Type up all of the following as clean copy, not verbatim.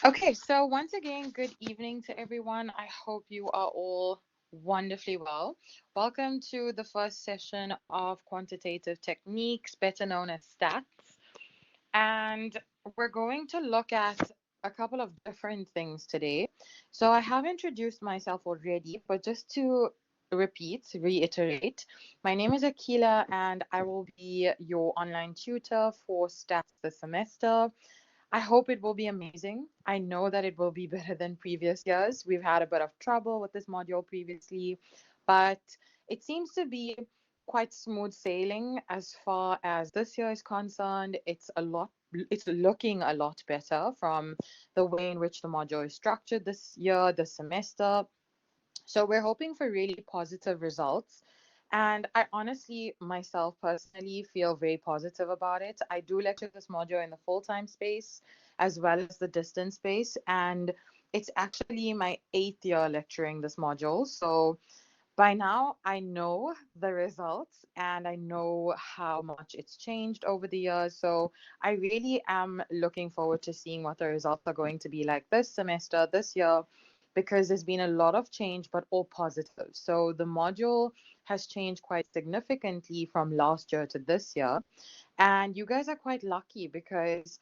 Okay, so once again, good evening to everyone. I hope you are all wonderfully well. Welcome to the first session of quantitative techniques, better known as stats. And we're going to look at a couple of different things today. So I have introduced myself already, but just to reiterate, my name is Akila and I will be your online tutor for stats this semester. I hope it will be amazing. I know that it will be better than previous years. We've had a bit of trouble with this module previously, but it seems to be quite smooth sailing as far as this year is concerned. It's looking a lot better from the way in which the module is structured this year, this semester. So we're hoping for really positive results. And I honestly, myself personally, feel very positive about it. I do lecture this module in the full-time space as well as the distance space. And it's actually my 8th year lecturing this module. So by now, I know the results and I know how much it's changed over the years. So I really am looking forward to seeing what the results are going to be like this semester, this year, because there's been a lot of change, but all positive. So the module has changed quite significantly from last year to this year. And you guys are quite lucky because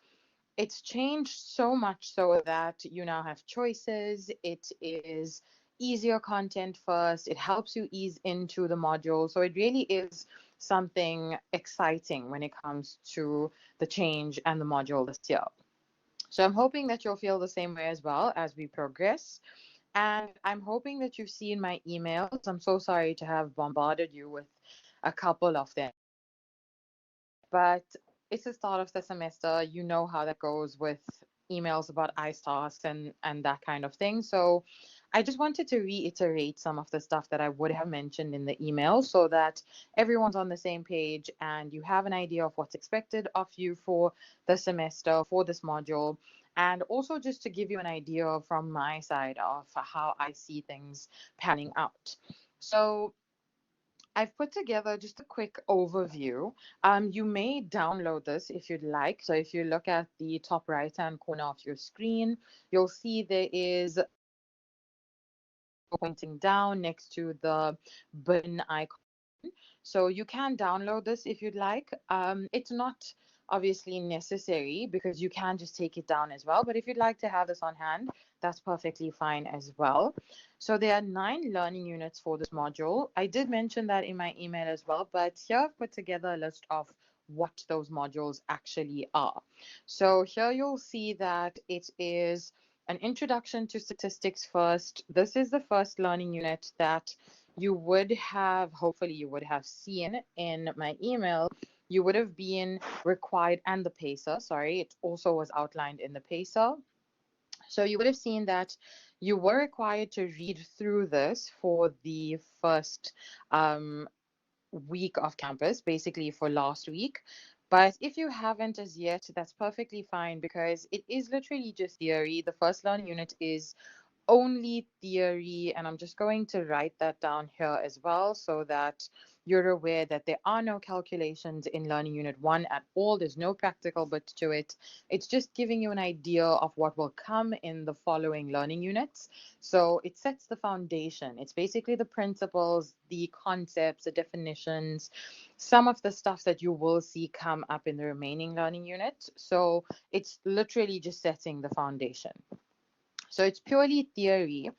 it's changed so much so that you now have choices. It is easier content first. It helps you ease into the module. So it really is something exciting when it comes to the change and the module this year. So I'm hoping that you'll feel the same way as well as we progress. And I'm hoping that you've seen my emails. I'm so sorry to have bombarded you with a couple of them, but it's the start of the semester. You know how that goes with emails about ICE tasks and that kind of thing. So I just wanted to reiterate some of the stuff that I would have mentioned in the email so that everyone's on the same page and you have an idea of what's expected of you for the semester, for this module, and also just to give you an idea from my side of how I see things panning out. So I've put together just a quick overview. You may download this if you'd like. So if you look at the top right-hand corner of your screen, you'll see there is pointing down next to the bin icon. So you can download this if you'd like. It's not obviously necessary because you can just take it down as well. But if you'd like to have this on hand, that's perfectly fine as well. So there are 9 learning units for this module. I did mention that in my email as well, but here I've put together a list of what those modules actually are. So here you'll see that it is an introduction to statistics first. This is the first learning unit that you would have, hopefully, you would have seen in my email. You would have been required, and the PACER, sorry, it also was outlined in the PACER. So you would have seen that you were required to read through this for the first week of campus, basically for last week. But if you haven't as yet, that's perfectly fine because it is literally just theory. The first learning unit is only theory, and I'm just going to write that down here as well so that you're aware that there are no calculations in Learning Unit 1 at all. There's no practical bit to it. It's just giving you an idea of what will come in the following learning units. So it sets the foundation. It's basically the principles, the concepts, the definitions, some of the stuff that you will see come up in the remaining learning units. So it's literally just setting the foundation. So it's purely theory.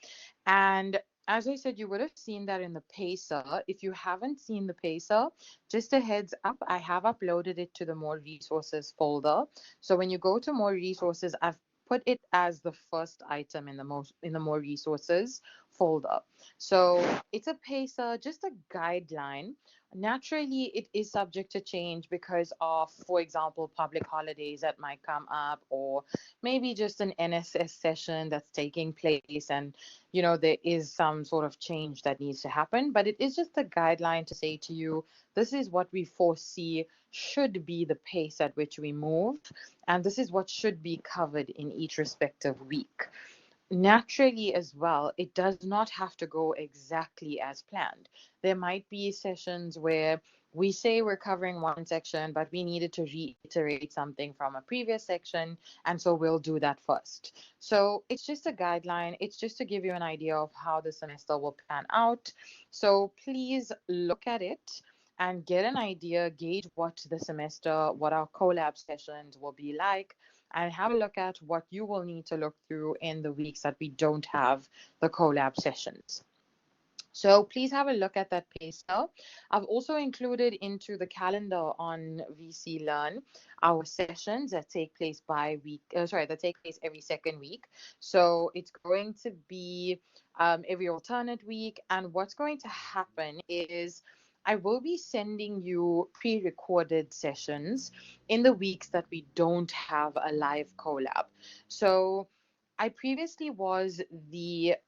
And as I said, you would have seen that in the PACER. If you haven't seen the PACER, just a heads up, I have uploaded it to the More Resources folder. So when you go to More Resources, I've put it as the first item in the More Resources folder. So it's a PACER, just a guideline. Naturally, it is subject to change because of, for example, public holidays that might come up, or maybe just an NSS session that's taking place and there is some sort of change that needs to happen. But it is just a guideline to say to you, this is what we foresee should be the pace at which we move, and this is what should be covered in each respective week. Naturally, as well, it does not have to go exactly as planned. There might be sessions where we say we're covering one section, but we needed to reiterate something from a previous section, and so we'll do that first. So it's just a guideline, it's just to give you an idea of how the semester will pan out. So please look at it and get an idea, gauge what the semester, what our collab sessions will be like, and have a look at what you will need to look through in the weeks that we don't have the collab sessions. So please have a look at that pay scale. I've also included into the calendar on VC Learn our sessions that take place that take place every second week. So it's going to be every alternate week. And what's going to happen is I will be sending you pre-recorded sessions in the weeks that we don't have a live collab. So I previously was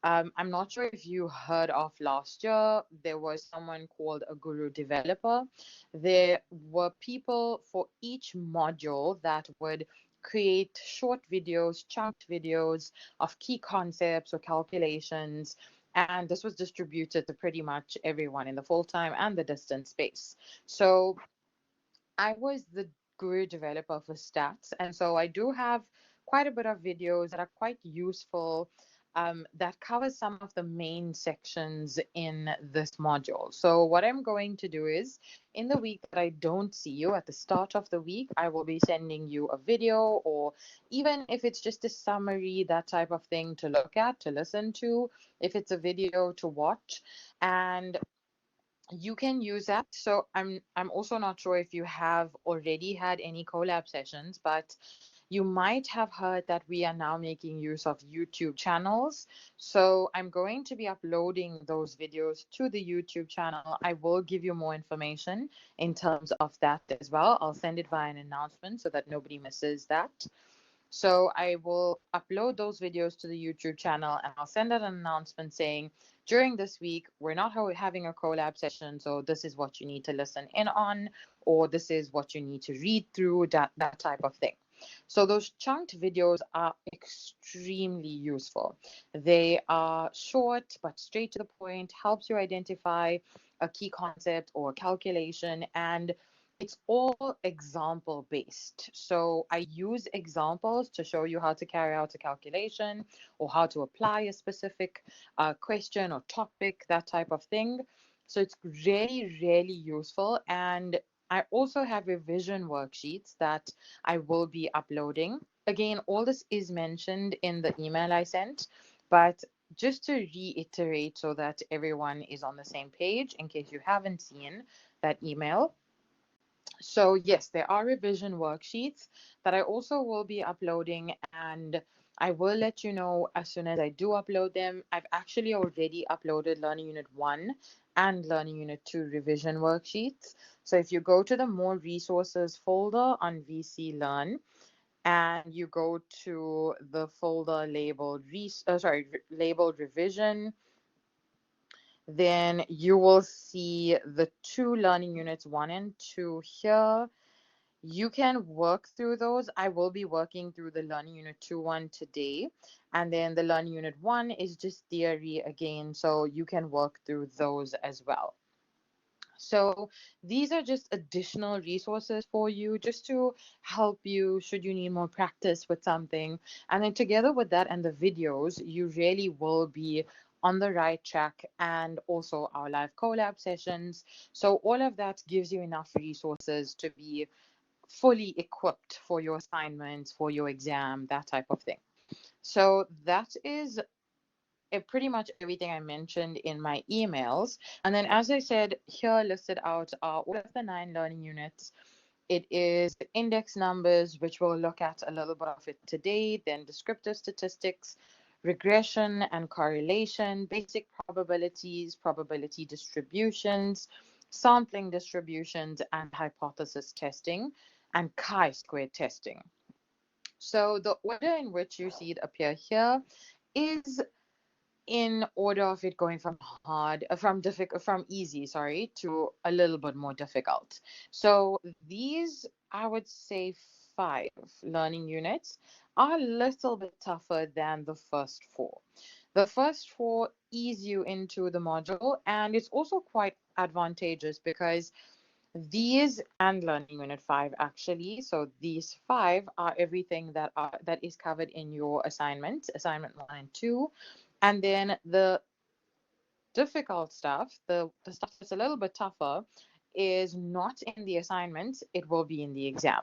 I'm not sure if you heard of last year, there was someone called a guru developer. There were people for each module that would create short videos, chunked videos of key concepts or calculations. And this was distributed to pretty much everyone in the full time and the distance space. So I was the guru developer for stats, and so I do have quite a bit of videos that are quite useful that cover some of the main sections in this module. So what I'm going to do is, in the week that I don't see you at the start of the week, I will be sending you a video, or even if it's just a summary, that type of thing to look at, to listen to, if it's a video to watch. And you can use that. So I'm also not sure if you have already had any collab sessions, but you might have heard that we are now making use of YouTube channels. So I'm going to be uploading those videos to the YouTube channel. I will give you more information in terms of that as well. I'll send it via an announcement so that nobody misses that. So I will upload those videos to the YouTube channel, and I'll send out an announcement saying, during this week, we're not having a collab session, so this is what you need to listen in on, or this is what you need to read through, that type of thing. So those chunked videos are extremely useful. They are short but straight to the point, helps you identify a key concept or calculation, and it's all example based. So I use examples to show you how to carry out a calculation or how to apply a specific question or topic, that type of thing. So it's really, really useful. And I also have revision worksheets that I will be uploading. Again, all this is mentioned in the email I sent, but just to reiterate so that everyone is on the same page in case you haven't seen that email. So yes, there are revision worksheets that I also will be uploading, and I will let you know as soon as I do upload them. I've actually already uploaded Learning Unit 1 and Learning Unit 2 revision worksheets. So if you go to the More Resources folder on VC Learn, and you go to the folder labeled revision, then you will see the two learning units 1 and 2 here. You can work through those. I will be working through the Learning Unit 2 one today. And then the Learning Unit 1 is just theory again, so you can work through those as well. So these are just additional resources for you just to help you should you need more practice with something. And then together with that and the videos, you really will be on the right track, and also our live collab sessions. So all of that gives you enough resources to be fully equipped for your assignments, for your exam, that type of thing. So that is pretty much everything I mentioned in my emails. And then, as I said, here listed out are all of the 9 learning units. It is index numbers, which we'll look at a little bit of it today, then descriptive statistics, regression and correlation, basic probabilities, probability distributions, sampling distributions, and hypothesis testing, and chi-square testing. So the order in which you see it appear here is in order of it going from easy, sorry, to a little bit more difficult. So these, I would say, 5 learning units are a little bit tougher than the first 4. The first 4 ease you into the module, and it's also quite advantageous because These and learning unit 5 actually. So these 5 are everything that is covered in your assignment 1 and 2. And then the difficult stuff, the stuff that's a little bit tougher, is not in the assignment, it will be in the exam.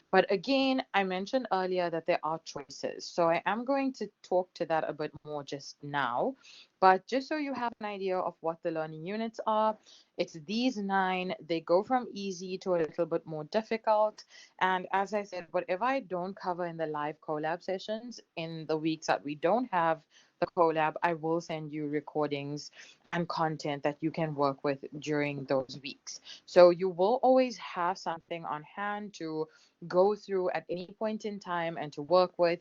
But again, I mentioned earlier that there are choices. So I am going to talk to that a bit more just now. But just so you have an idea of what the learning units are, it's these 9. They go from easy to a little bit more difficult. And as I said, whatever I don't cover in the live collab sessions in the weeks that we don't have the collab, I will send you recordings and content that you can work with during those weeks. So you will always have something on hand to go through at any point in time and to work with,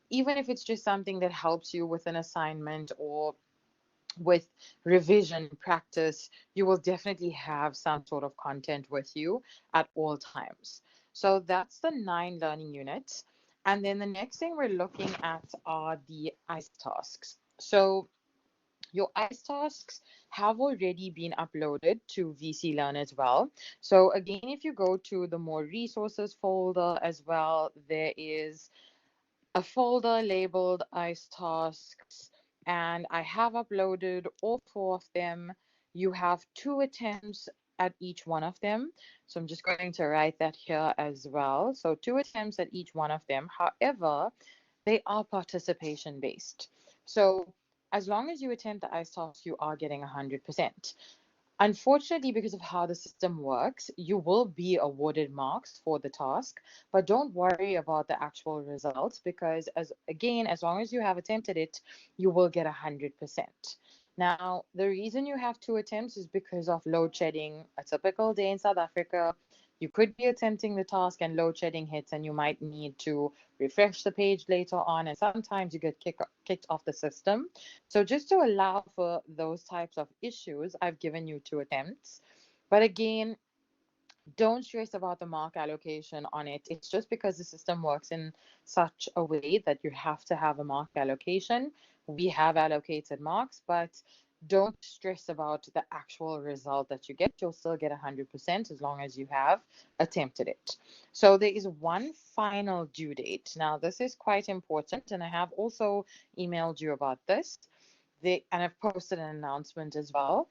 even if it's just something that helps you with an assignment or with revision practice. You will definitely have some sort of content with you at all times. So that's the 9 learning units. And then the next thing we're looking at are the ICE tasks. So your ICE tasks have already been uploaded to VC Learn as well. So again, if you go to the more resources folder as well, there is a folder labeled ICE tasks, and I have uploaded all 4 of them. You have 2 attempts at each one of them. So I'm just going to write that here as well. So 2 attempts at each one of them. However, they are participation based. So as long as you attempt the ICE task, you are getting 100%. Unfortunately, because of how the system works, you will be awarded marks for the task, but don't worry about the actual results because as long as you have attempted it, you will get 100%. Now, the reason you have 2 attempts is because of load shedding. A typical day in South Africa, you could be attempting the task and load shedding hits, and you might need to refresh the page later on, and sometimes you get kicked off the system. So just to allow for those types of issues, I've given you 2 attempts. But again, don't stress about the mark allocation on it. It's just because the system works in such a way that you have to have a mark allocation. We have allocated marks, but don't stress about the actual result that you get. You'll still get 100% as long as you have attempted it. So there is one final due date. Now, this is quite important, and I have also emailed you about this. And I've posted an announcement as well.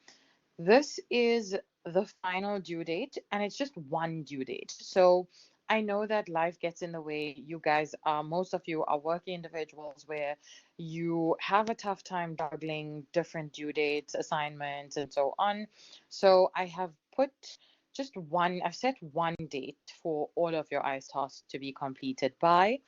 This is the final due date, and it's just one due date. So I know that life gets in the way. You guys are, most of you are working individuals where you have a tough time juggling different due dates, assignments, and so on. So I have I've set one date for all of your ICE tasks to be completed by.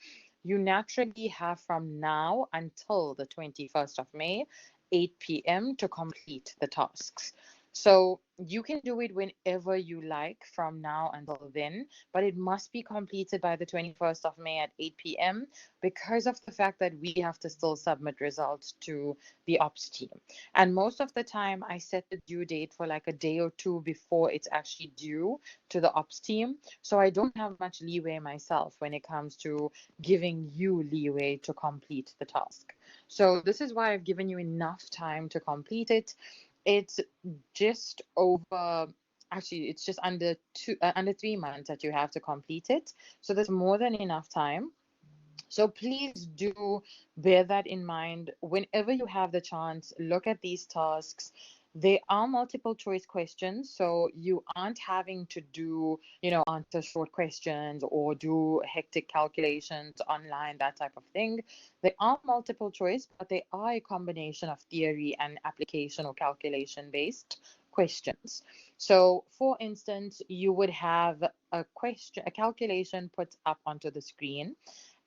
You naturally have from now until the 21st of May, 8 p.m. to complete the tasks. So you can do it whenever you like from now until then, but it must be completed by the 21st of May at 8 p.m. because of the fact that we have to still submit results to the ops team. And most of the time, I set the due date for like a day or two before it's actually due to the ops team. So I don't have much leeway myself when it comes to giving you leeway to complete the task. So this is why I've given you enough time to complete it. It's just over, actually, it's just under 3 months that you have to complete it. So there's more than enough time. So please do bear that in mind. Whenever you have the chance, look at these tasks. They are multiple choice questions, so you aren't having to do, answer short questions or do hectic calculations online, that type of thing. They are multiple choice, but they are a combination of theory and application or calculation based questions. So, for instance, you would have a calculation put up onto the screen,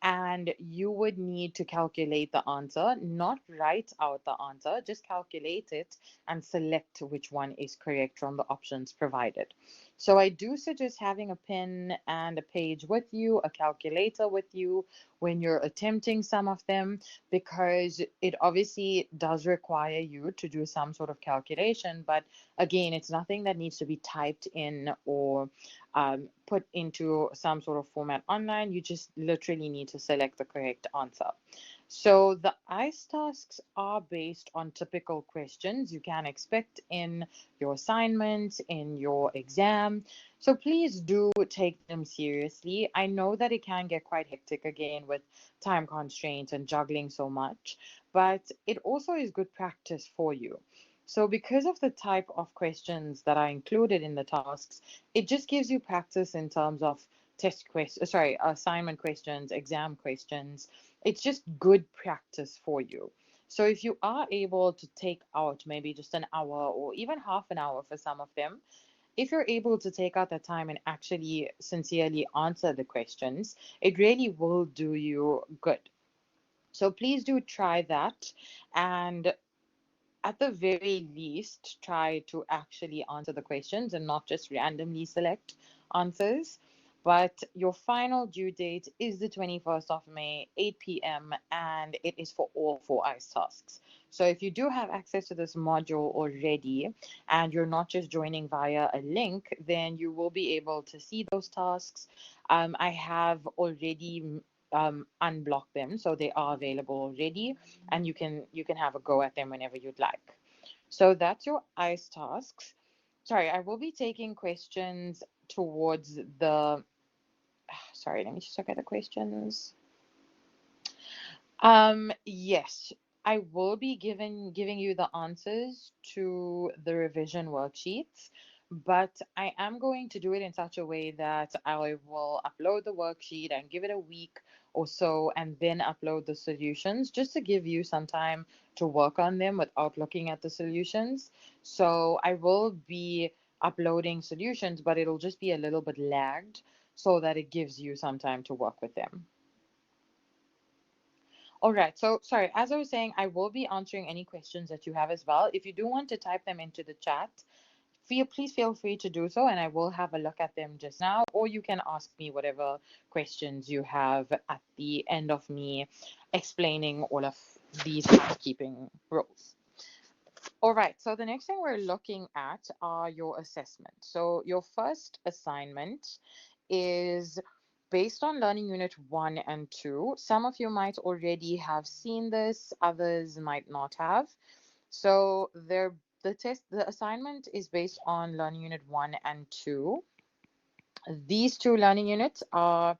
and you would need to calculate the answer, not write out the answer, just calculate it and select which one is correct from the options provided. So I do suggest having a pen and a page with you, a calculator with you when you're attempting some of them, because it obviously does require you to do some sort of calculation. But again, it's nothing that needs to be typed in or put into some sort of format online. You just literally need to select the correct answer. So the ICE tasks are based on typical questions you can expect in your assignment, in your exam. So please do take them seriously. I know that it can get quite hectic again with time constraints and juggling so much, but it also is good practice for you. So because of the type of questions that are included in the tasks, it just gives you practice in terms of assignment questions, exam questions. It's just good practice for you. So if you are able to take out maybe just an hour or even half an hour for some of them, if you're able to take out the time and actually sincerely answer the questions, it really will do you good. So please do try that. And at the very least, try to actually answer the questions and not just randomly select answers. But your final due date is the 21st of May, 8 p.m., and it is for all 4 ICE tasks. So if you do have access to this module already and you're not just joining via a link, then you will be able to see those tasks. I have already unblocked them, so they are available already, and you can have a go at them whenever you'd like. So that's your ICE tasks. Sorry, I will be taking questions towards the. Sorry, let me just look at the questions. Yes, I will be giving you the answers to the revision worksheets, but I am going to do it in such a way that I will upload the worksheet and give it a week or so and then upload the solutions just to give you some time to work on them without looking at the solutions. So I will be uploading solutions, but it'll just be a little bit lagged so that it gives you some time to work with them. All right. So, sorry, as I was saying, I will be answering any questions that you have as well. If you do want to type them into the chat, please feel free to do so, and I will have a look at them just now, or you can ask me whatever questions you have at the end of me explaining all of these housekeeping rules. All right, so the next thing we're looking at are your assessments. So your first assignment is based on Learning Unit 1 and 2. Some of you might already have seen this, others might not have. So the assignment is based on Learning Unit 1 and 2. These two learning units are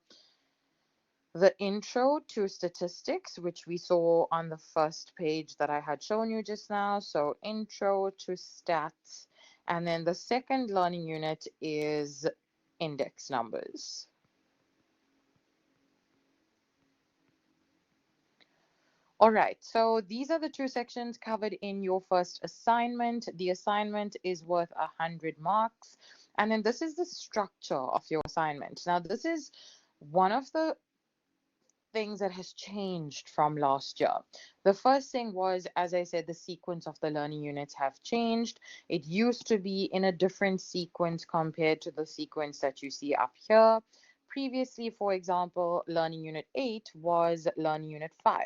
the intro to statistics, which we saw on the first page that I had shown you just now. So intro to stats. And then the second learning unit is index numbers. All right, so these are the two sections covered in your first assignment. The assignment is worth 100 marks. And then this is the structure of your assignment. Now, this is one of the things that has changed from last year. The first thing was, as I said, the sequence of the learning units have changed. It used to be in a different sequence compared to the sequence that you see up here. Previously, for example, Learning Unit 8 was Learning Unit 5.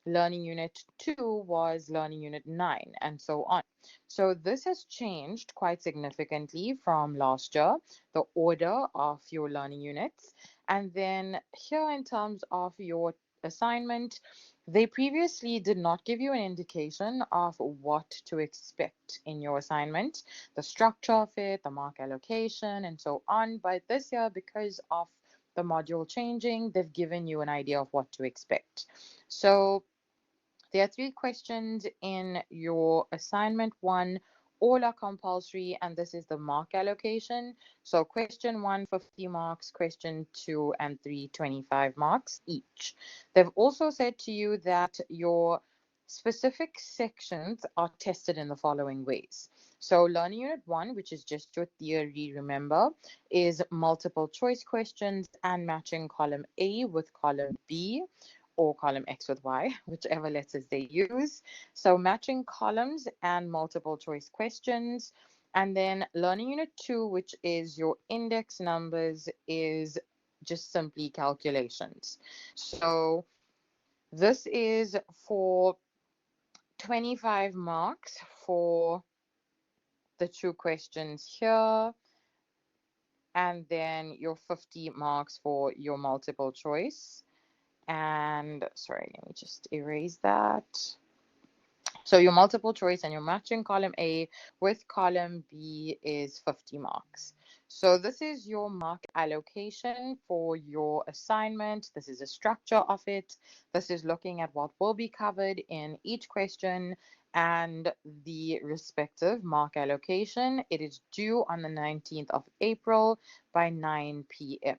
Learning Unit 2 was Learning Unit 9, and so on. So this has changed quite significantly from last year, the order of your learning units. And then here in terms of your assignment, they previously did not give you an indication of what to expect in your assignment, the structure of it, the mark allocation, and so on. But this year, because of the module changing, they've given you an idea of what to expect. So there are 3 questions in your assignment 1. All are compulsory, and this is the mark allocation. So question 1, 50 marks, question 2 and 3, 25 marks each. They've also said to you that your specific sections are tested in the following ways. So Learning Unit 1, which is just your theory, remember, is multiple choice questions and matching column A with column B, or column X with Y, whichever letters they use. So matching columns and multiple choice questions. And then Learning Unit 2, which is your index numbers, is just simply calculations. So this is for 25 marks for the 2 questions here. and then your 50 marks for your multiple choice. And sorry, let me just erase that. So your multiple choice and your matching column A with column B is 50 marks. So this is your mark allocation for your assignment. This is a structure of it. This is looking at what will be covered in each question and the respective mark allocation. It is due on the 19th of April by 9 p.m.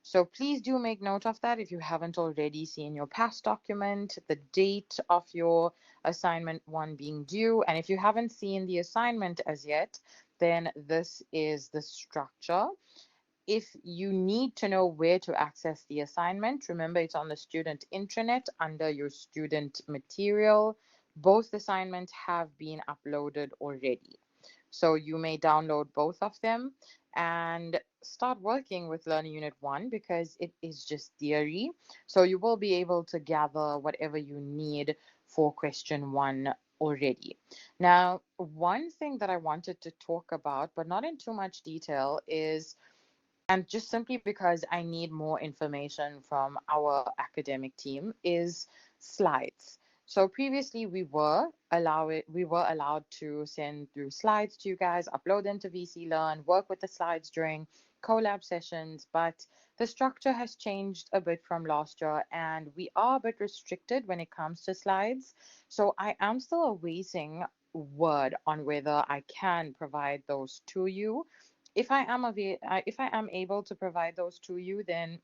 So please do make note of that if you haven't already seen your past document, the date of your assignment one being due. And if you haven't seen the assignment as yet, then this is the structure. If you need to know where to access the assignment, remember it's on the student intranet under your student material. Both assignments have been uploaded already. So you may download both of them and start working with Learning Unit 1 because it is just theory. So you will be able to gather whatever you need for question 1 already. Now, one thing that I wanted to talk about, but not in too much detail, is, and just simply because I need more information from our academic team, is slides. So previously we were allowed to send through slides to you guys, upload them to VC Learn, work with the slides during collab sessions, but the structure has changed a bit from last year and we are a bit restricted when it comes to slides. So I am still awaiting word on whether I can provide those to you. If I am able to provide those to you, then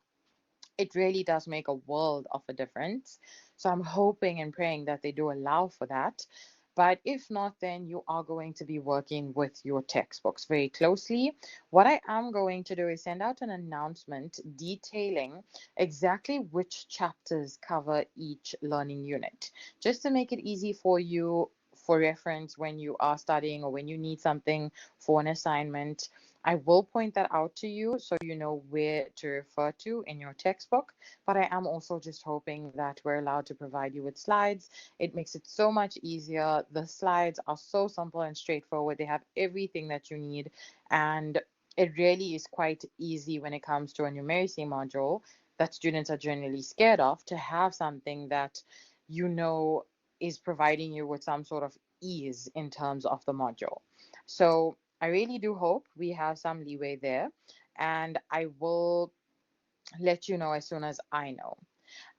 it really does make a world of a difference. So I'm hoping and praying that they do allow for that. But if not, then you are going to be working with your textbooks very closely. What I am going to do is send out an announcement detailing exactly which chapters cover each learning unit, just to make it easy for you for reference when you are studying or when you need something for an assignment. I will point that out to you so you know where to refer to in your textbook, but I am also just hoping that we're allowed to provide you with slides. It makes it so much easier. The slides are so simple and straightforward. They have everything that you need, and it really is quite easy when it comes to a numeracy module that students are generally scared of, to have something that you know is providing you with some sort of ease in terms of the module. So I really do hope we have some leeway there, and I will let you know as soon as I know.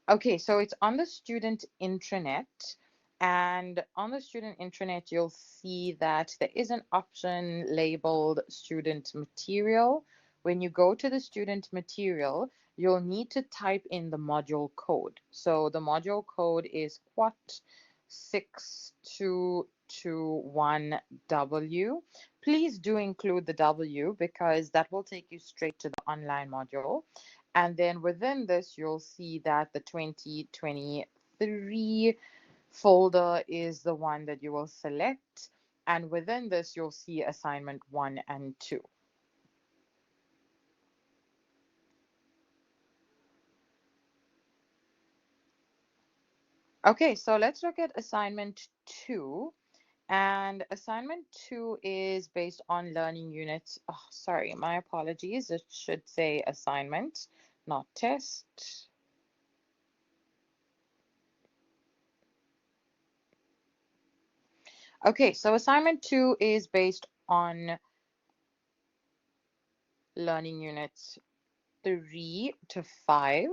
Okay, so it's on the student intranet, and on the student intranet, you'll see that there is an option labeled student material. When you go to the student material, you'll need to type in the module code. So the module code is QUAT6221W. Please do include the W because that will take you straight to the online module. And then within this, you'll see that the 2023 folder is the one that you will select. And within this, you'll see assignment 1 and 2. Okay, so let's look at assignment 2. And assignment 2 is based on learning units. Oh, sorry, my apologies. It should say assignment, not test. Okay, so assignment 2 is based on learning units 3 to 5.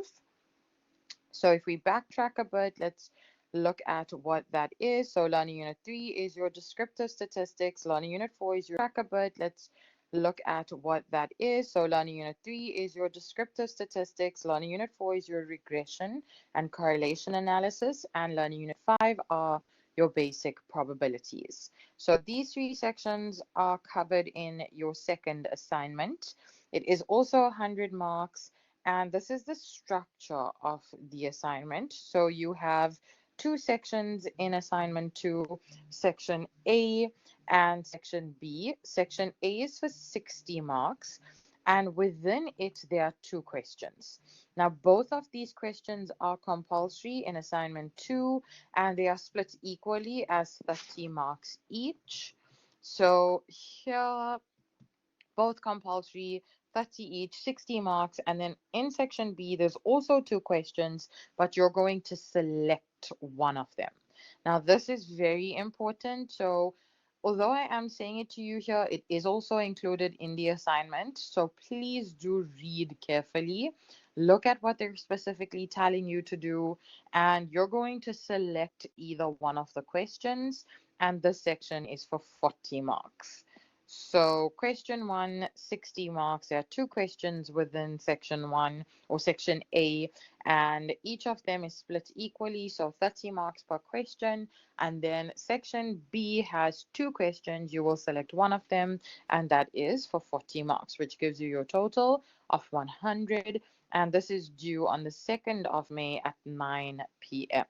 So if we backtrack a bit, let's look at what that is. So learning unit 3 is your descriptive statistics. Learning unit 4 is your track a bit. Let's look at what that is. So learning unit 3 is your descriptive statistics. Learning unit 4 is your regression and correlation analysis. And learning unit 5 are your basic probabilities. So these 3 sections are covered in your second assignment. It is also 100 marks. And this is the structure of the assignment. So you have 2 sections in assignment 2, section A and section B. Section A is for 60 marks, and within it, there are 2 questions. Now, both of these questions are compulsory in assignment 2, and they are split equally as 30 marks each. So here, both compulsory, 30 each, 60 marks. And then in section B, there's also two questions, but you're going to select one of them. Now, this is very important. So, although I am saying it to you here, it is also included in the assignment. So, please do read carefully. Look at what they're specifically telling you to do, and you're going to select either one of the questions, and this section is for 40 marks. So question one, 60 marks. There are two questions within section one or section A, and each of them is split equally, so 30 marks per question. And then section B has two questions. You will select one of them, and that is for 40 marks, which gives you your total of 100. And this is due on the 2nd of May at 9 p.m.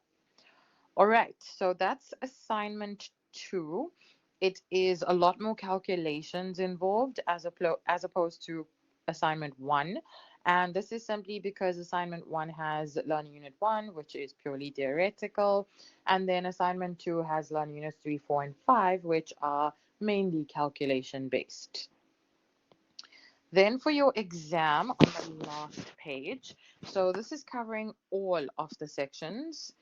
All right, so that's assignment two. It is a lot more calculations involved as opposed to assignment one. And this is simply because assignment one has learning unit one, which is purely theoretical. And then assignment two has learning units three, four, and five, which are mainly calculation based. Then for your exam on the last page, so this is covering all of the sections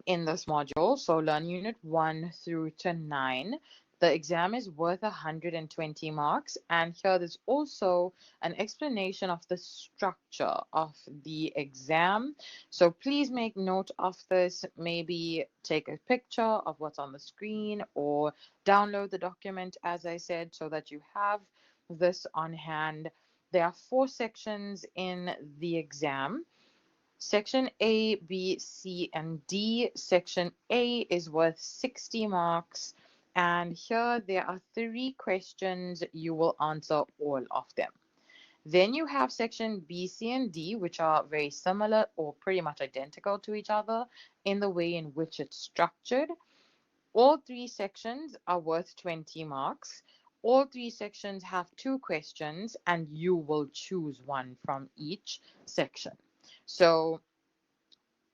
in this module, so learn unit 1 through to 9. The exam is worth 120 marks, and here there's also an explanation of the structure of the exam. So please make note of this. Maybe take a picture of what's on the screen or download the document, as I said, so that you have this on hand. There are 4 sections in the exam. Section A, B, C, and D. Section A is worth 60 marks. And here there are 3 questions. You will answer all of them. Then you have section B, C, and D, which are very similar or pretty much identical to each other in the way in which it's structured. All 3 sections are worth 20 marks. All 3 sections have 2 questions, and you will choose one from each section. So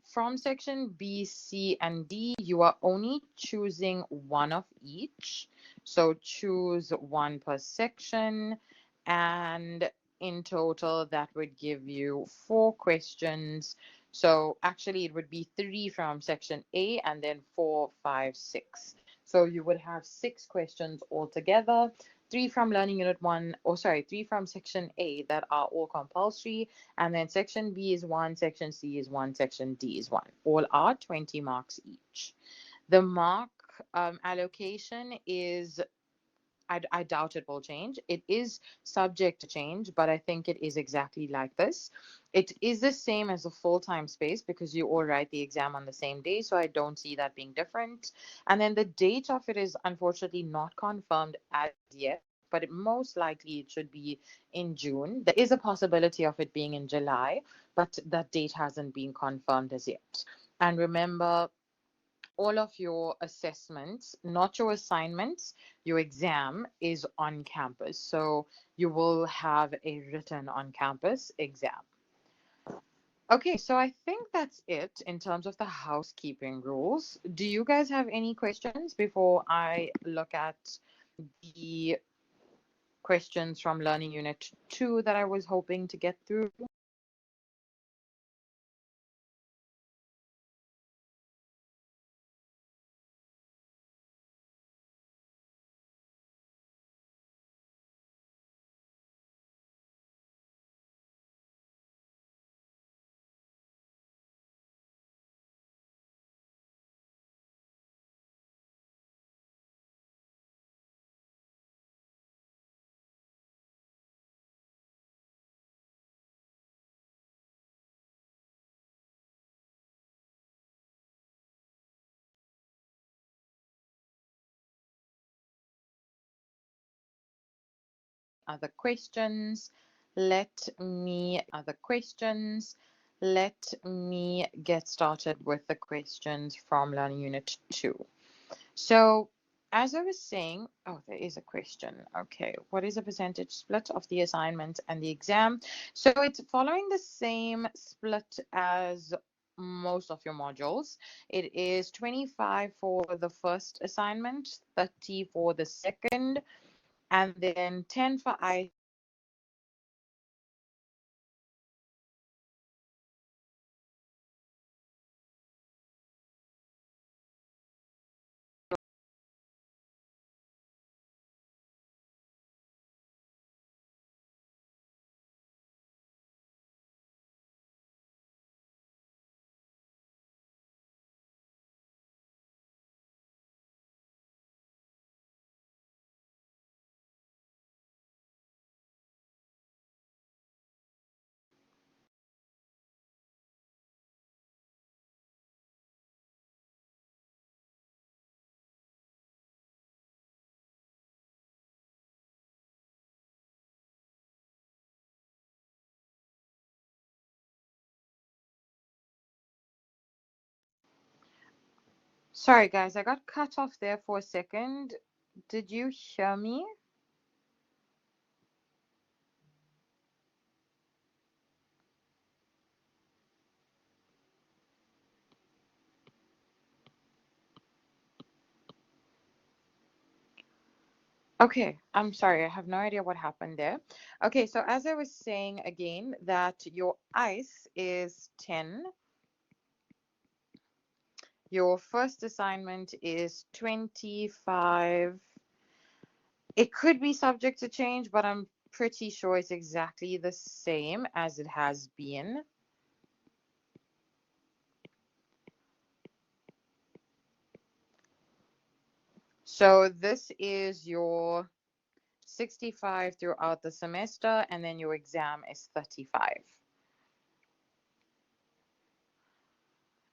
from section B, C, and D, you are only choosing one of each. So choose one per section, and in total, that would give you 4 questions. So actually, it would be 3 from section A and then 4, 5, 6. So you would have 6 questions altogether. 3 from learning unit 1, or sorry, 3 from section A that are all compulsory, and then section B is 1, section C is 1, section D is 1. All are 20 marks each. The mark allocation is, I doubt it will change. It is subject to change, but I think it is exactly like this. It is the same as a full-time space because you all write the exam on the same day, so I don't see that being different. And then the date of it is unfortunately not confirmed as yet, but most likely it should be in June. There is a possibility of it being in July, but that date hasn't been confirmed as yet. And remember, all of your assessments, not your assignments, your exam is on campus. So you will have a written on campus exam. Okay, so I think that's it in terms of the housekeeping rules. Do you guys have any questions before I look at the questions from Learning Unit 2 that I was hoping to get through? Other questions? Let me get started with the questions from Learning Unit 2. So as I was saying, oh, there is a question. Okay, what is the percentage split of the assignment and the exam? So it's following the same split as most of your modules. It is 25 for the first assignment, 30 for the second, and then 10 for I Sorry, guys, I got cut off there for a second. Did you hear me? Okay, I'm sorry, I have no idea what happened there. Okay, so as I was saying again, that your ICE is 10, your first assignment is 25. It could be subject to change, but I'm pretty sure it's exactly the same as it has been. So this is your 65 throughout the semester, and then your exam is 35.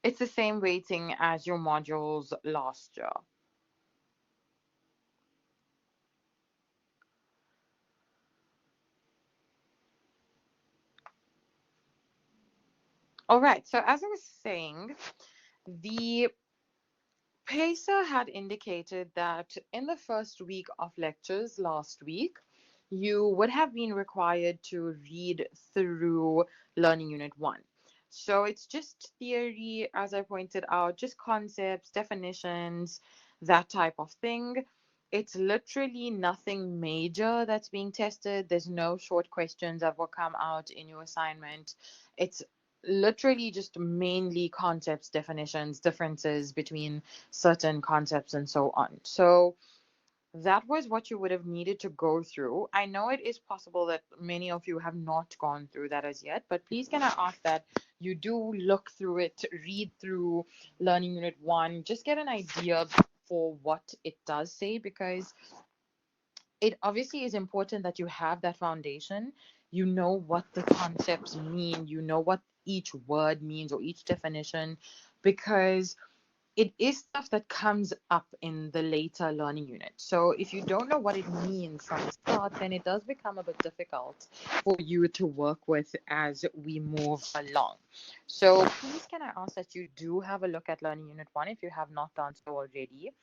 It's the same weighting as your modules last year. All right, so as I was saying, the PACER had indicated that in the first week of lectures last week, you would have been required to read through Learning Unit 1. So it's just theory, as I pointed out, just concepts, definitions, that type of thing. It's literally nothing major that's being tested. There's no short questions that will come out in your assignment. It's literally just mainly concepts, definitions, differences between certain concepts, and so on. So that was what you would have needed to go through. I know it is possible that many of you have not gone through that as yet, but please can I ask that you do look through it, read through Learning Unit 1, just get an idea for what it does say, because it obviously is important that you have that foundation. You know what the concepts mean, you know what each word means or each definition, because it is stuff that comes up in the later learning unit. So if you don't know what it means from the start, then it does become a bit difficult for you to work with as we move along. So please can I ask that you do have a look at Learning Unit 1 if you have not done so already.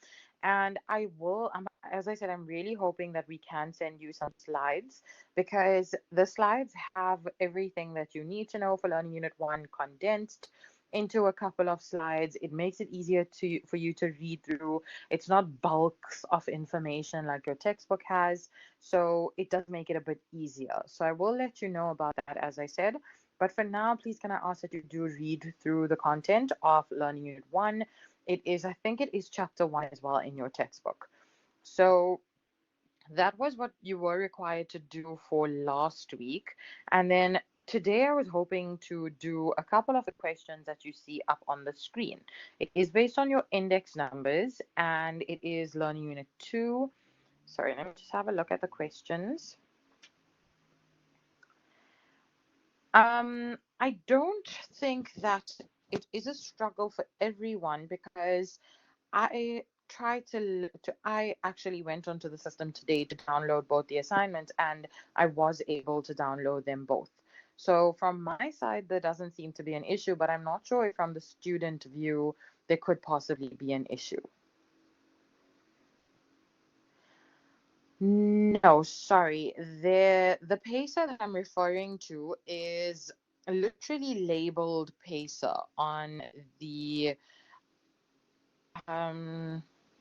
And I will, as I said, I'm really hoping that we can send you some slides, because the slides have everything that you need to know for Learning Unit 1 condensed into a couple of slides. It makes it easier for you to read through. It's not bulks of information like your textbook has, so it does make it a bit easier. So I will let you know about that, as I said. But for now, please can I ask that you do read through the content of Learning Unit 1. It is, I think it is chapter 1 as well in your textbook. So that was what you were required to do for last week. And then today I was hoping to do a couple of the questions that you see up on the screen. It is based on your index numbers, and it is Learning Unit 2. Sorry, let me just have a look at the questions. I don't think that it is a struggle for everyone, because I I actually went onto the system today to download both the assignments, and I was able to download them both. So from my side, there doesn't seem to be an issue, but I'm not sure if from the student view there could possibly be an issue. No, sorry. The pacer that I'm referring to is literally labeled pacer on the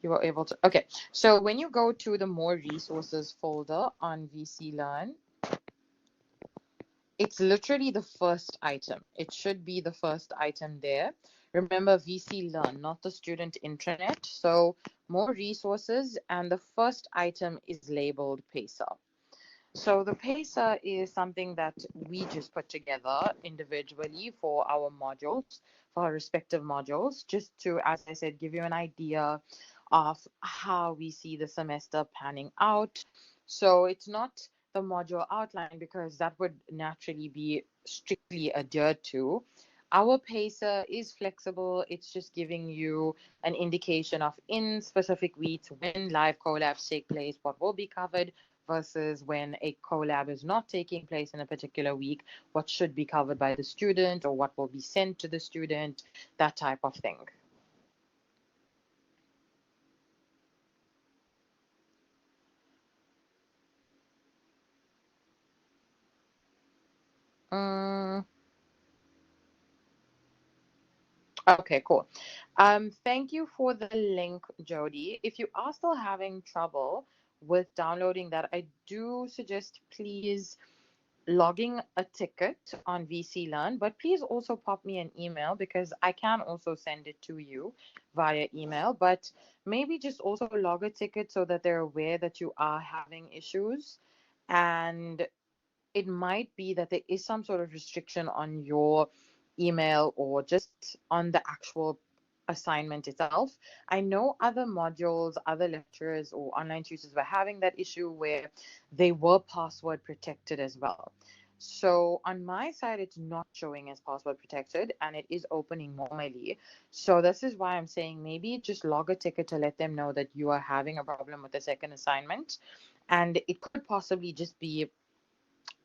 you were able to, okay. So when you go to the more resources folder on VC Learn, it's literally the first item. It should be the first item there. Remember, VC Learn, not the student intranet. So more resources, and the first item is labeled pacer. So the pacer is something that we just put together individually for our modules, for our respective modules, just to, as I said, give you an idea of how we see the semester panning out. So it's not the module outline, because that would naturally be strictly adhered to. Our pacer is flexible. It's just giving you an indication of, in specific weeks, when live collabs take place, what will be covered, versus when a collab is not taking place in a particular week, what should be covered by the student or what will be sent to the student, that type of thing. Mm, okay, cool. Thank you for the link, Jody. If you are still having trouble with downloading that, I do suggest please logging a ticket on VC Learn, but please also pop me an email because I can also send it to you via email. But maybe just also log a ticket so that they're aware that you are having issues. And it might be that there is some sort of restriction on your email or just on the actual assignment itself. I know other modules, other lecturers or online tutors were having that issue where they were password protected as well. So on my side, it's not showing as password protected and it is opening normally. So this is why I'm saying maybe just log a ticket to let them know that you are having a problem with the second assignment. And it could possibly just be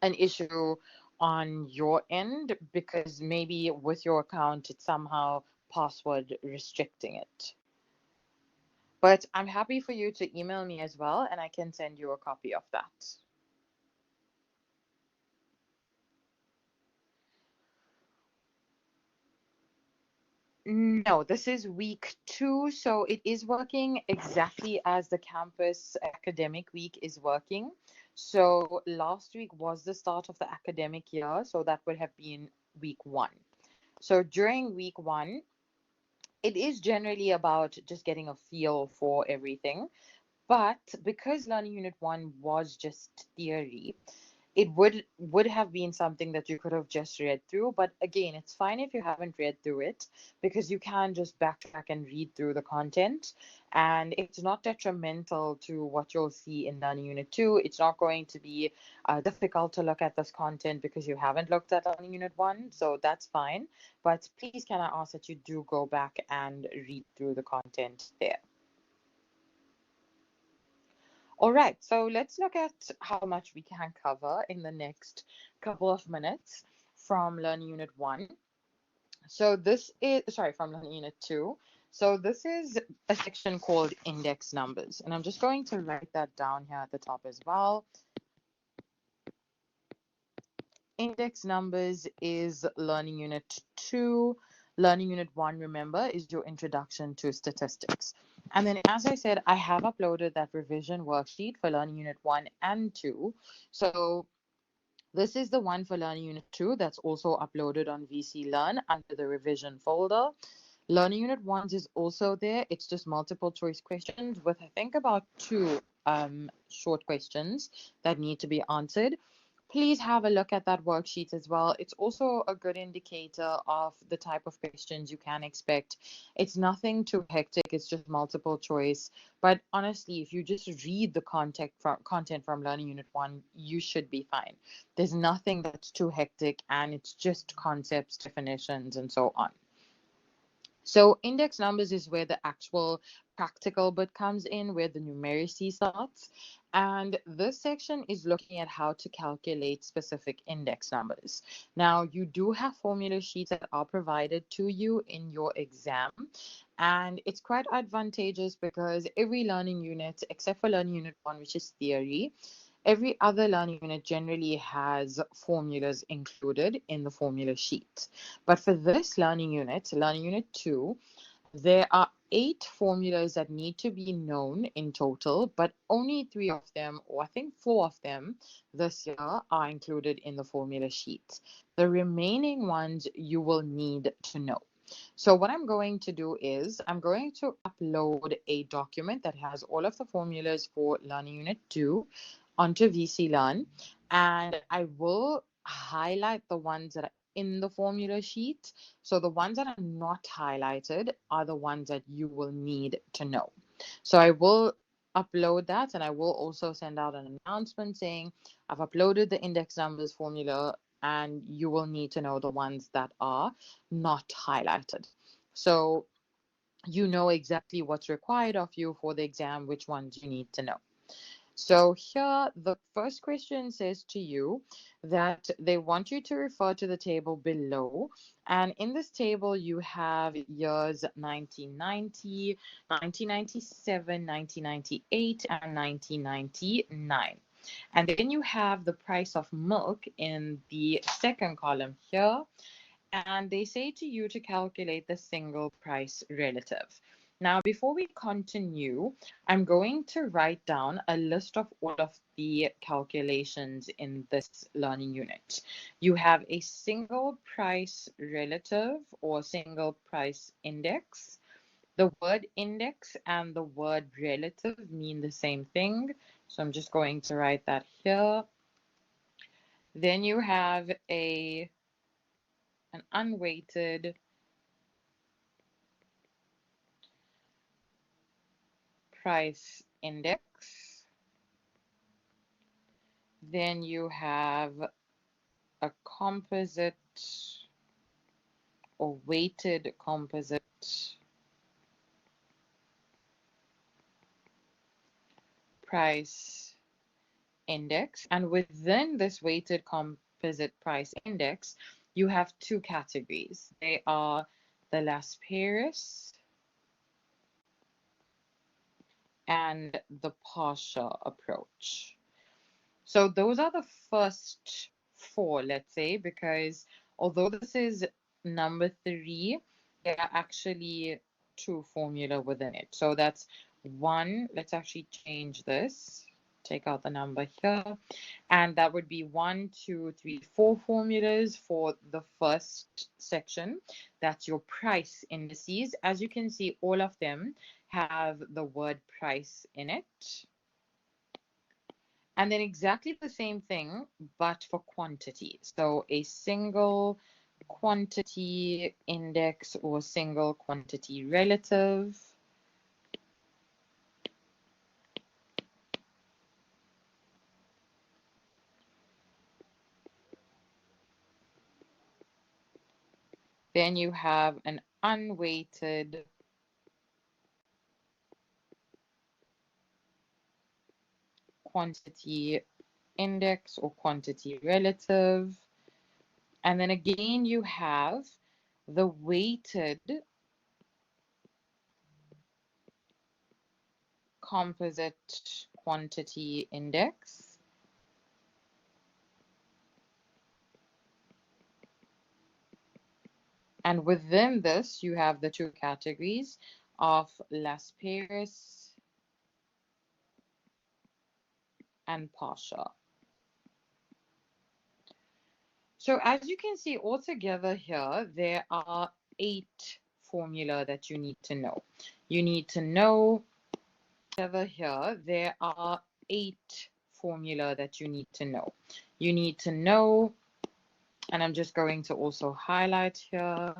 an issue on your end because maybe with your account it's somehow password restricting it. But I'm happy for you to email me as well and I can send you a copy of that. No, this is week 2, so it is working exactly as the campus academic week is working. So last week was the start of the academic year, so that would have been week 1. So during week 1, it is generally about just getting a feel for everything. But because Learning Unit 1 was just theory, it would have been something that you could have just read through. But again, it's fine if you haven't read through it because you can just backtrack and read through the content. And it's not detrimental to what you'll see in Learning Unit 2. It's not going to be difficult to look at this content because you haven't looked at Learning Unit 1. So that's fine. But please, can I ask that you do go back and read through the content there? All right, so let's look at how much we can cover in the next couple of minutes from Learning Unit 1. So this is, sorry, from Learning Unit 2. So this is a section called index numbers, and I'm just going to write that down here at the top as well. Index numbers is Learning Unit 2. Learning Unit 1, remember, is your introduction to statistics. And then, as I said, I have uploaded that revision worksheet for Learning Unit 1 and 2. So this is the one for Learning Unit 2 that's also uploaded on VC Learn under the revision folder. Learning Unit 1 is also there. It's just multiple choice questions with, I think, about 2 short questions that need to be answered. Please have a look at that worksheet as well. It's also a good indicator of the type of questions you can expect. It's nothing too hectic, it's just multiple choice. But honestly, if you just read the content from Learning Unit 1, you should be fine. There's nothing that's too hectic, and it's just concepts, definitions, and so on. So index numbers is where the actual practical bit comes in, where the numeracy starts. And this section is looking at how to calculate specific index numbers. Now, you do have formula sheets that are provided to you in your exam. And it's quite advantageous because every learning unit, except for Learning Unit 1, which is theory, every other learning unit generally has formulas included in the formula sheet. But for this Learning Unit 2, there are 8 formulas that need to be known in total, but only 3 of them, or I think 4 of them this year, are included in the formula sheet. The remaining ones you will need to know. So what I'm going to do is I'm going to upload a document that has all of the formulas for Learning Unit 2 onto VC Learn, and I will highlight the ones that are in the formula sheet. So the ones that are not highlighted are the ones that you will need to know. So I will upload that, and I will also send out an announcement saying I've uploaded the index numbers formula and you will need to know the ones that are not highlighted. So you know exactly what's required of you for the exam, which ones you need to know. So here, the first question says to you that they want you to refer to the table below. And in this table, you have years 1990, 1997, 1998, and 1999. And then you have the price of milk in the second column here. And they say to you to calculate the single price relative. Now, before we continue, I'm going to write down a list of all of the calculations in this learning unit. You have a single price relative or single price index. The word index and the word relative mean the same thing. So I'm just going to write that here. Then you have an unweighted price index. Then you have a composite or weighted composite price index. And within this weighted composite price index, you have two categories. They are the Las Paris and the partial approach. So those are the first four, let's say, because although this is number 3, there are actually 2 formula within it. So that's 1. Let's actually change this. Take out the number here. And that would be 1, 2, 3, 4 formulas for the first section. That's your price indices. As you can see, all of them have the word price in it. And then exactly the same thing, but for quantity. So a single quantity index or single quantity relative. Then you have an unweighted quantity index or quantity relative. And then again, you have the weighted composite quantity index. And within this, you have the two categories of Las Paris and partial. So as you can see altogether here, there are 8 formula that you need to know. You need to know together here, there are 8 formula that you need to know. You need to know, and I'm just going to also highlight here.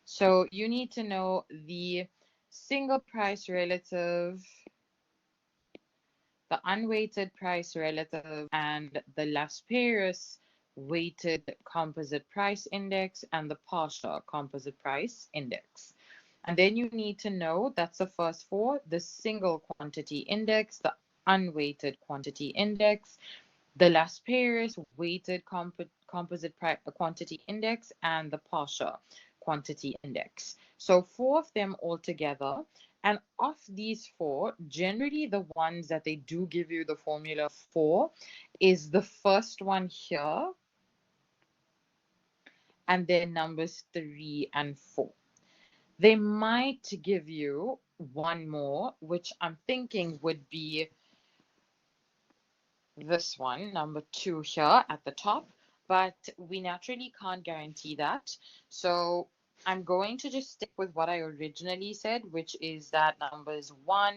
So you need to know the single price relative, the unweighted price relative, and the Las Paris weighted composite price index and the partial composite price index. And then you need to know, that's the first 4, the single quantity index, the unweighted quantity index, the Las Paris weighted composite quantity index, and the partial quantity index. So 4 of them all together. And of these 4, generally the ones that they do give you the formula for is the first one here, and then numbers 3 and 4. They might give you one more, which I'm thinking would be this one, number 2 here at the top, but we naturally can't guarantee that. So I'm going to just stick with what I originally said, which is that numbers 1,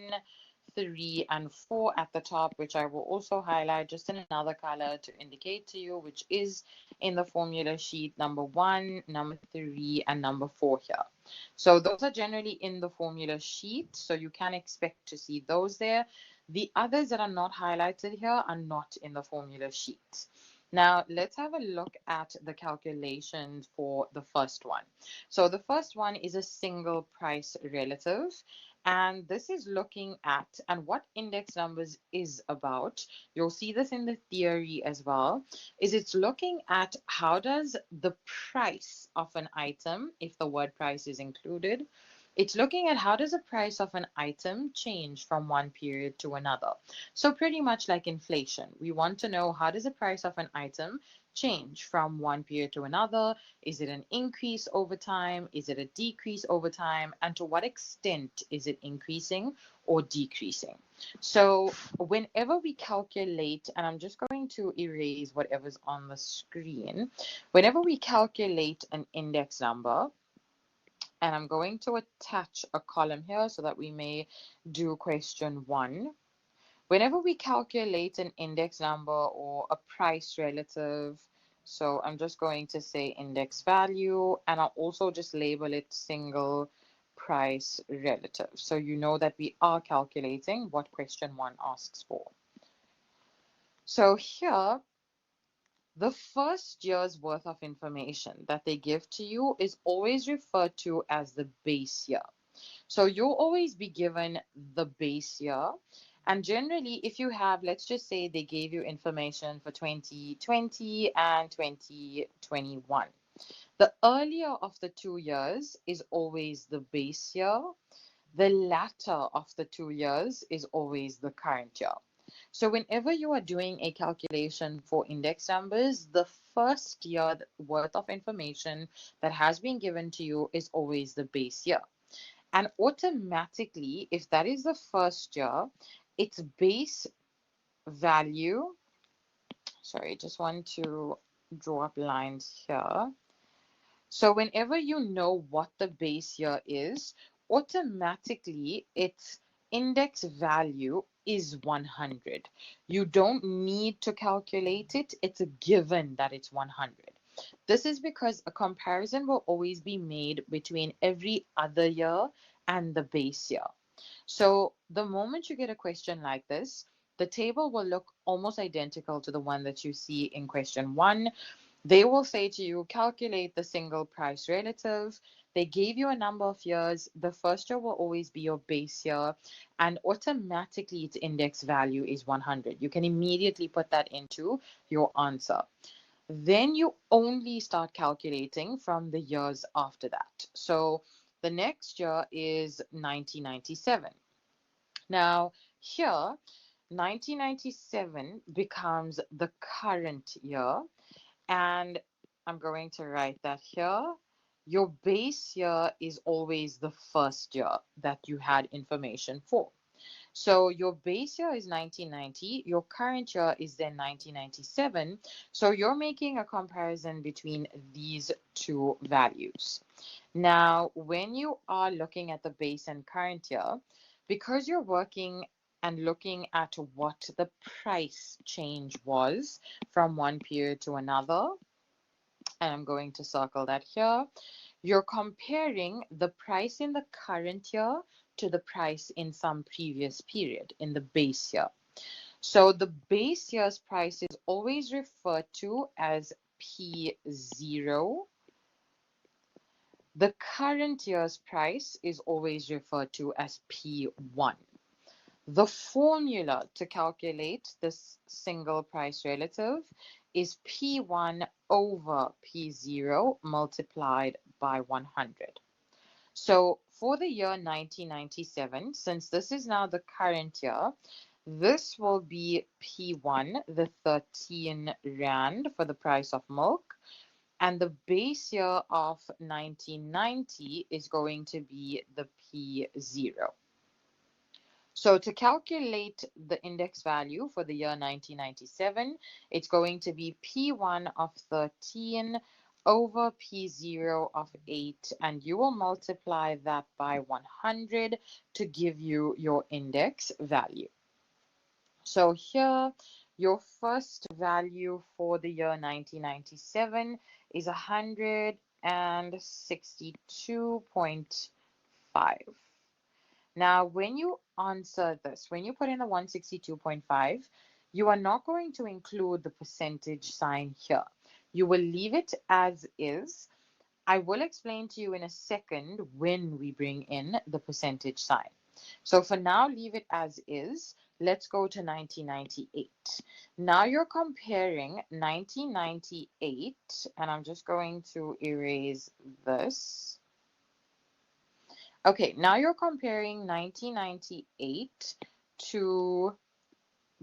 3, and 4 at the top, which I will also highlight just in another color to indicate to you, which is in the formula sheet, number 1, number 3, and number 4 here. So those are generally in the formula sheet, so you can expect to see those there. The others that are not highlighted here are not in the formula sheet. Now, let's have a look at the calculations for the first one. So the first one is a single price relative. And this is looking at, and what index numbers is about, you'll see this in the theory as well, is it's looking at how does the price of an item, if the word price is included, It's looking at how does the price of an item change from one period to another. So pretty much like inflation, we want to know how does the price of an item change from one period to another? Is it an increase over time? Is it a decrease over time? And to what extent is it increasing or decreasing? So whenever we calculate, and I'm just going to erase whatever's on the screen, whenever we calculate an index number, and I'm going to attach a column here so that we may do question 1. Whenever we calculate an index number or a price relative, so I'm just going to say index value, and I'll also just label it single price relative. So you know that we are calculating what question 1 asks for. So here, the first year's worth of information that they give to you is always referred to as the base year. So you'll always be given the base year. And generally, if you have, let's just say they gave you information for 2020 and 2021. The earlier of the 2 years is always the base year. The latter of the 2 years is always the current year. So whenever you are doing a calculation for index numbers, the first year worth of information that has been given to you is always the base year. And automatically, if that is the first year, its base value, sorry, just want to draw up lines here. So whenever you know what the base year is, automatically its index value is 100. You don't need to calculate it. It's a given that it's 100. This is because a comparison will always be made between every other year and the base year. So the moment you get a question like this, the table will look almost identical to the one that you see in question 1. They will say to you, calculate the single price relative. They gave you a number of years. The first year will always be your base year, and automatically its index value is 100. You can immediately put that into your answer. Then you only start calculating from the years after that. So the next year is 1997. Now, here, 1997 becomes the current year. And I'm going to write that here. Your base year is always the first year that you had information for. So your base year is 1990, your current year is then 1997. So you're making a comparison between these two values. Now, when you are looking at the base and current year, because you're working and looking at what the price change was from one period to another, and I'm going to circle that here, you're comparing the price in the current year to the price in some previous period in the base year. So the base year's price is always referred to as P0. The current year's price is always referred to as P1. The formula to calculate this single price relative is P1 over P0 multiplied by 100. So for the year 1997, since this is now the current year, this will be P1, the 13 Rand for the price of milk, and the base year of 1990 is going to be the P0. So to calculate the index value for the year 1997, it's going to be P1 of 13 over P0 of 8, and you will multiply that by 100 to give you your index value. So here, your first value for the year 1997 is 162.5. Now, when you answer this, when you put in the 162.5, you are not going to include the percentage sign here. You will leave it as is. I will explain to you in a second when we bring in the percentage sign. So for now, leave it as is. Let's go to 1998. Now you're comparing 1998, and I'm just going to erase this. Okay, now you're comparing 1998 to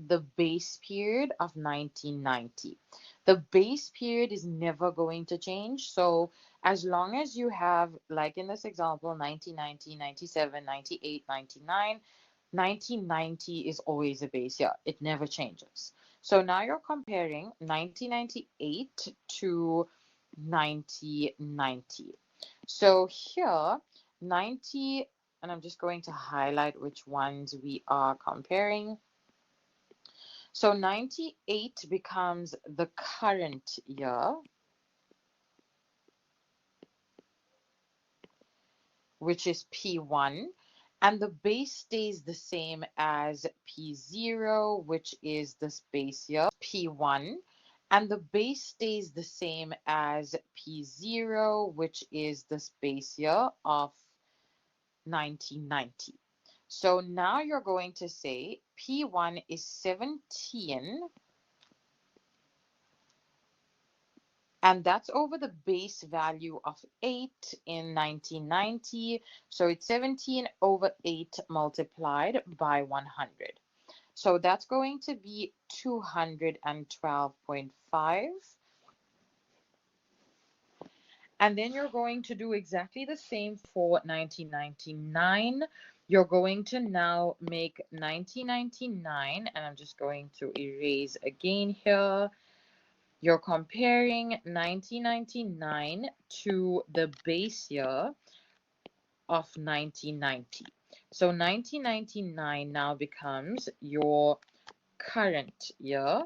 the base period of 1990. The base period is never going to change. So as long as you have, like in this example, 1990, 97, 98, 99, 1990 is always a base year. It never changes. So now you're comparing 1998 to 1990. So here, 90, and I'm just going to highlight which ones we are comparing. So 98 becomes the current year, which is P1, and the base stays the same as P0, which is this base year, P1, and the base stays the same as P0, which is this base year of 1990. So now you're going to say P1 is 17, and that's over the base value of 8 in 1990. So it's 17 over 8 multiplied by 100. So that's going to be 212.5. And then you're going to do exactly the same for 1999. You're going to now make 1999, and I'm just going to erase again here. You're comparing 1999 to the base year of 1990. So 1999 now becomes your current year.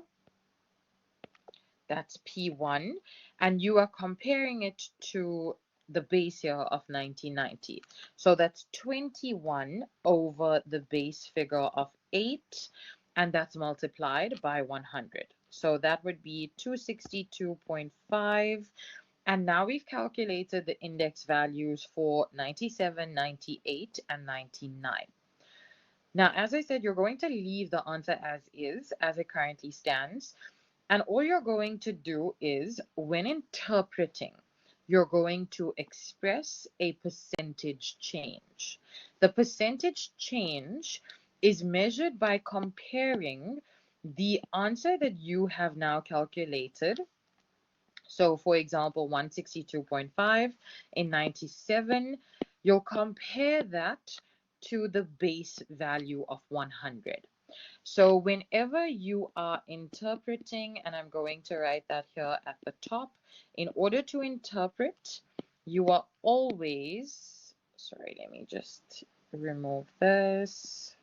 That's P1, and you are comparing it to the base year of 1990. So that's 21 over the base figure of 8, and that's multiplied by 100. So that would be 262.5. And now we've calculated the index values for 97, 98, and 99. Now, as I said, you're going to leave the answer as is, as it currently stands. And all you're going to do is, when interpreting, you're going to express a percentage change. The percentage change is measured by comparing the answer that you have now calculated. So, for example, 162.5 in 97, you'll compare that to the base value of 100. So whenever you are interpreting, and I'm going to write that here at the top, in order to interpret, you are always, sorry, let me just remove this.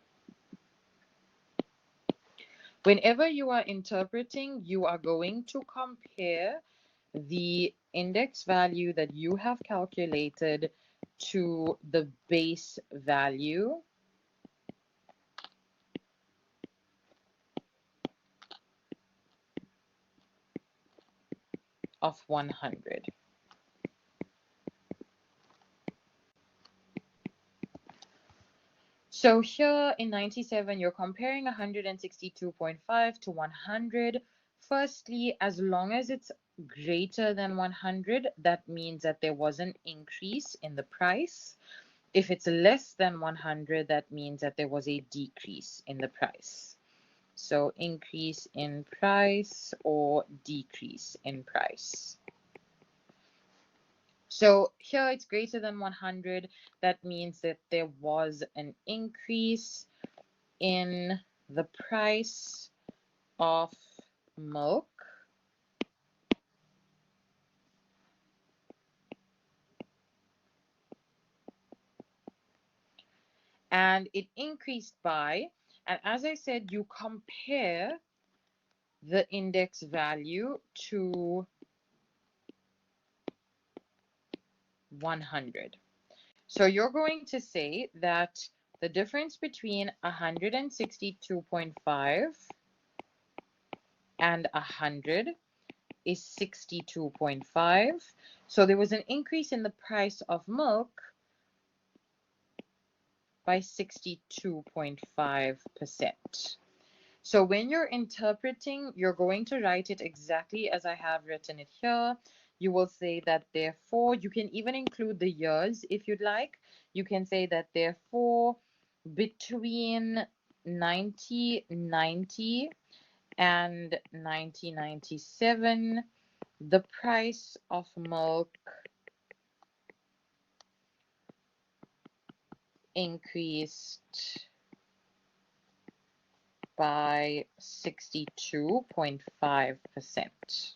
Whenever you are interpreting, you are going to compare the index value that you have calculated to the base value of 100. So here in 97, you're comparing 162.5 to 100. Firstly, as long as it's greater than 100, that means that there was an increase in the price. If it's less than 100, that means that there was a decrease in the price. So increase in price or decrease in price. So here it's greater than 100. That means that there was an increase in the price of milk. And it increased by, and as I said, you compare the index value to 100. So you're going to say that the difference between 162.5 and 100 is 62.5. So there was an increase in the price of milk by 62.5%. So when you're interpreting, you're going to write it exactly as I have written it here. you will say that therefore, you can even include the years if you'd like. You can say that therefore, between 1990 and 1997, the price of milk increased by 62.5%.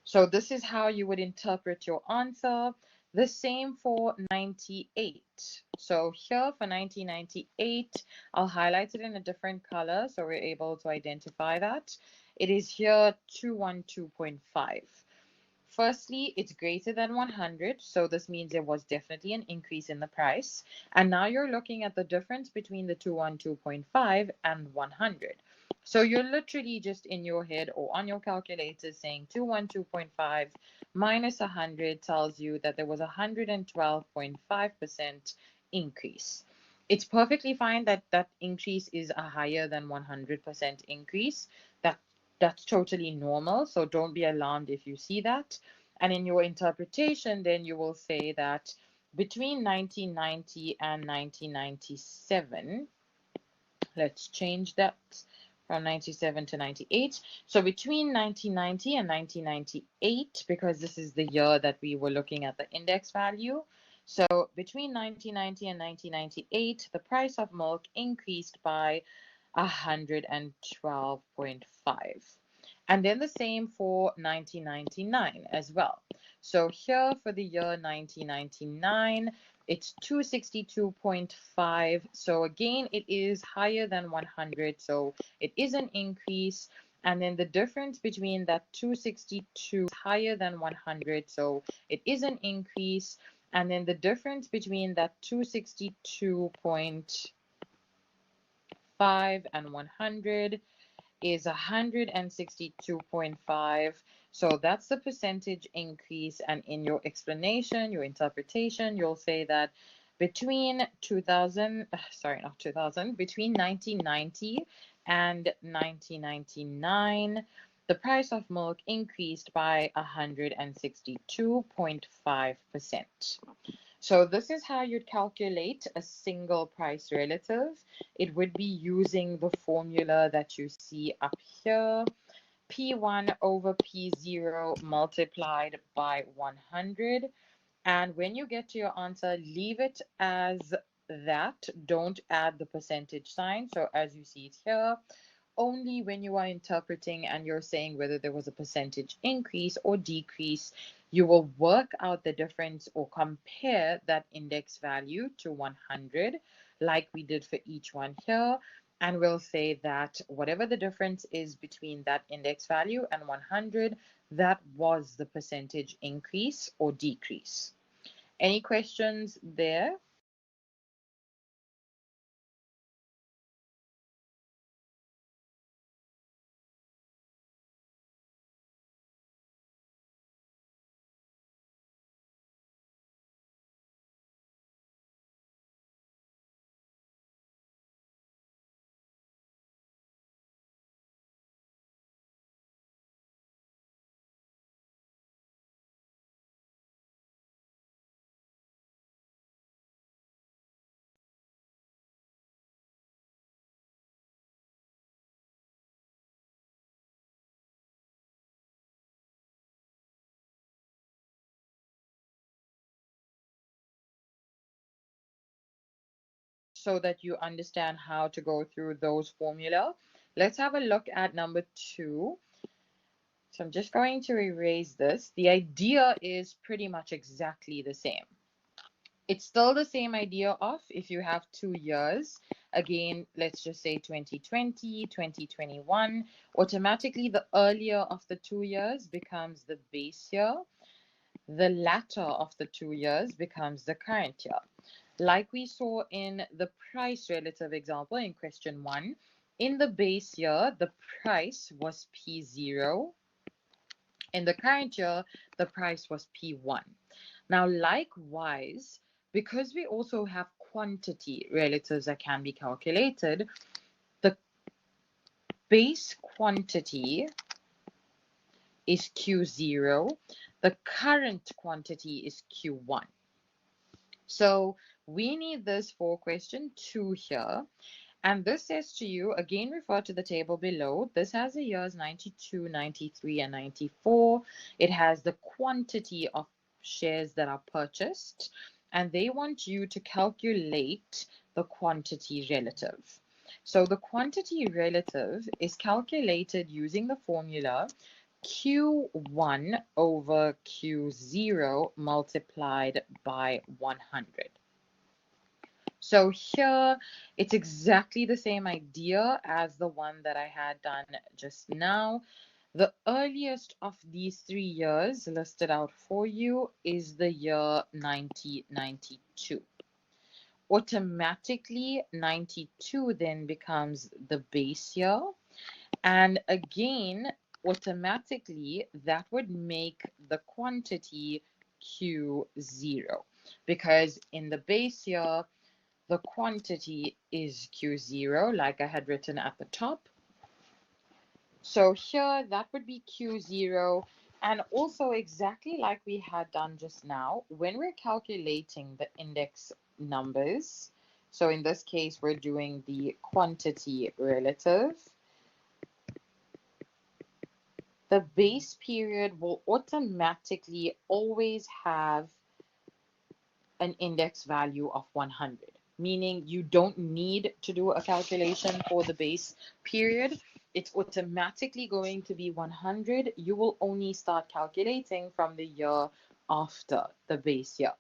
So this is how you would interpret your answer. The same for 98. So here for 1998, I'll highlight it in a different color so we're able to identify that. It is here 212.5. Firstly, it's greater than 100, so this means there was definitely an increase in the price. And now you're looking at the difference between the 212.5 and 100. So you're literally just in your head or on your calculator saying 212.5 minus 100 tells you that there was a 112.5% increase. It's perfectly fine that that increase is a higher than 100% increase. That that's totally normal, so don't be alarmed if you see that. And in your interpretation, then you will say that between 1990 and 1997, let's change that from 97 to 98. So between 1990 and 1998, because this is the year that we were looking at the index value, so between 1990 and 1998, the price of milk increased by 112.5. And then the same for 1999 as well. So here for the year 1999, it's 262.5. So again, it is higher than 100. So it is an increase. And then the difference between that 262 is higher than 100. So it is an increase. And then the difference between that 262.5 and 100 is 162.5. So that's the percentage increase. And in your explanation, your interpretation, you'll say that between 1990 and 1999, the price of milk increased by 162.5%. So this is how you'd calculate a single price relative. It would be using the formula that you see up here, P1 over P0 multiplied by 100. And when you get to your answer, leave it as that. Don't add the percentage sign. So as you see it here, only when you are interpreting and you're saying whether there was a percentage increase or decrease, you will work out the difference or compare that index value to 100 like we did for each one here. And we'll say that whatever the difference is between that index value and 100, that was the percentage increase or decrease. Any questions there? So that you understand how to go through those formula. Let's have a look at number 2. So I'm just going to erase this. The idea is pretty much exactly the same. It's still the same idea of if you have 2 years, again, let's just say 2020, 2021, automatically the earlier of the 2 years becomes the base year. The latter of the 2 years becomes the current year. Like we saw in the price relative example in question 1, in the base year, the price was P0. In the current year, the price was P1. Now, likewise, because we also have quantity relatives that can be calculated, the base quantity is Q0. The current quantity is Q1. So we need this for question 2 here. And this says to you, again, refer to the table below. This has the years 92, 93, and 94. It has the quantity of shares that are purchased. And they want you to calculate the quantity relative. So the quantity relative is calculated using the formula Q1 over Q0 multiplied by 100. So here, it's exactly the same idea as the one that I had done just now. The earliest of these 3 years listed out for you is the year 1992. Automatically, 92 then becomes the base year. And again, automatically, that would make the quantity Q0, because in the base year, the quantity is Q0, like I had written at the top. So here, that would be Q0. And also exactly like we had done just now, when we're calculating the index numbers, so in this case, we're doing the quantity relative, the base period will automatically always have an index value of 100, meaning you don't need to do a calculation for the base period. It's automatically going to be 100. You will only start calculating from the year after the base year.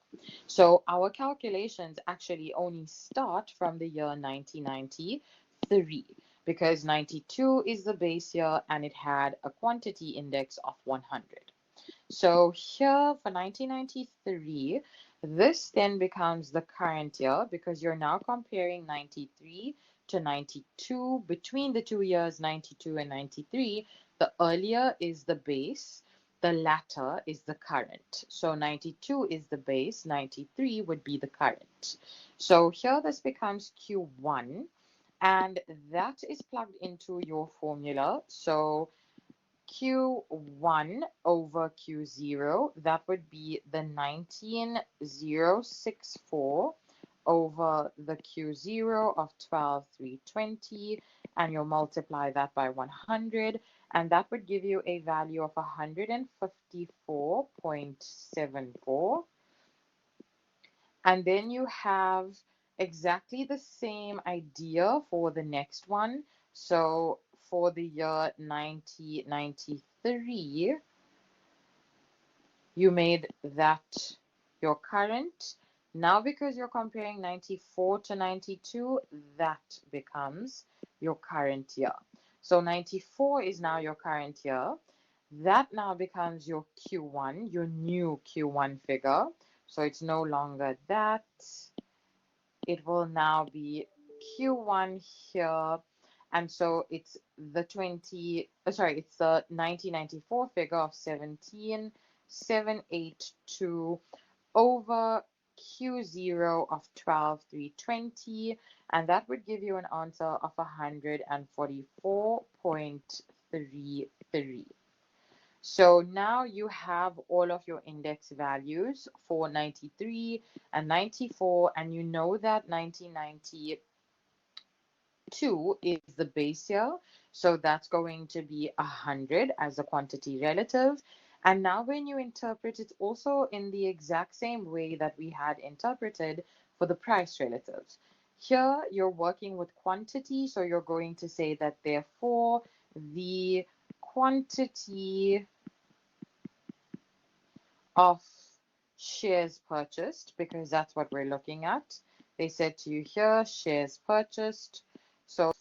So our calculations actually only start from the year 1993, because 92 is the base year and it had a quantity index of 100. So here for 1993, this then becomes the current year, because you're now comparing 93 to 92. Between the 2 years, 92 and 93, the earlier is the base, the latter is the current. So 92 is the base, 93 would be the current. So here this becomes Q1, and that is plugged into your formula. So Q1 over Q0, that would be the 19064 over the Q0 of 12,320, and you'll multiply that by 100, and that would give you a value of 154.74. And then you have exactly the same idea for the next one. So for the year 1993, you made that your current. Now, because you're comparing 94 to 92, that becomes your current year. So 94 is now your current year. That now becomes your Q1, your new Q1 figure. So it's no longer that. It will now be Q1 here. And so it's the it's the 1994 figure of 17,782 over Q0 of 12,320, and that would give you an answer of 144.33. So now you have all of your index values for 93 and 94, and you know that 1992 is the base year, so that's going to be 100 as a quantity relative. And now when you interpret it also in the exact same way that we had interpreted for the price relatives. Here you're working with quantity, so you're going to say that therefore the quantity of shares purchased, because that's what we're looking at. They said to you here, shares purchased. So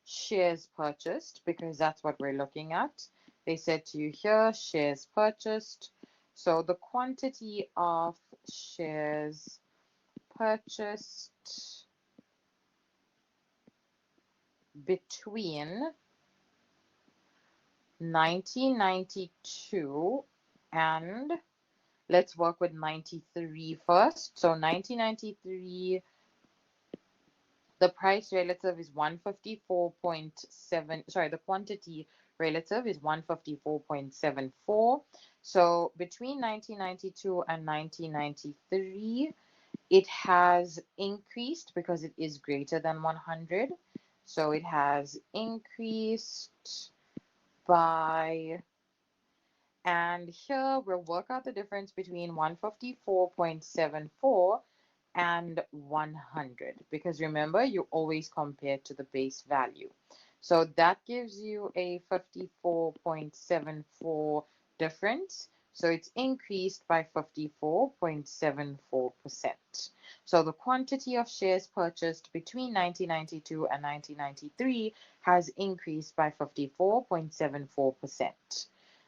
shares purchased, because that's what we're looking at. They said to you here, shares purchased. So the quantity of shares purchased between 1992 and, let's work with 93 first. So 1993, the price relative is 154.7, sorry, the quantity relative is 154.74. So between 1992 and 1993, it has increased because it is greater than 100. So it has increased by, and here we'll work out the difference between 154.74 and 100, because remember, you always compare to the base value. So that gives you a 54.74 difference. So it's increased by 54.74%. So the quantity of shares purchased between 1992 and 1993 has increased by 54.74%.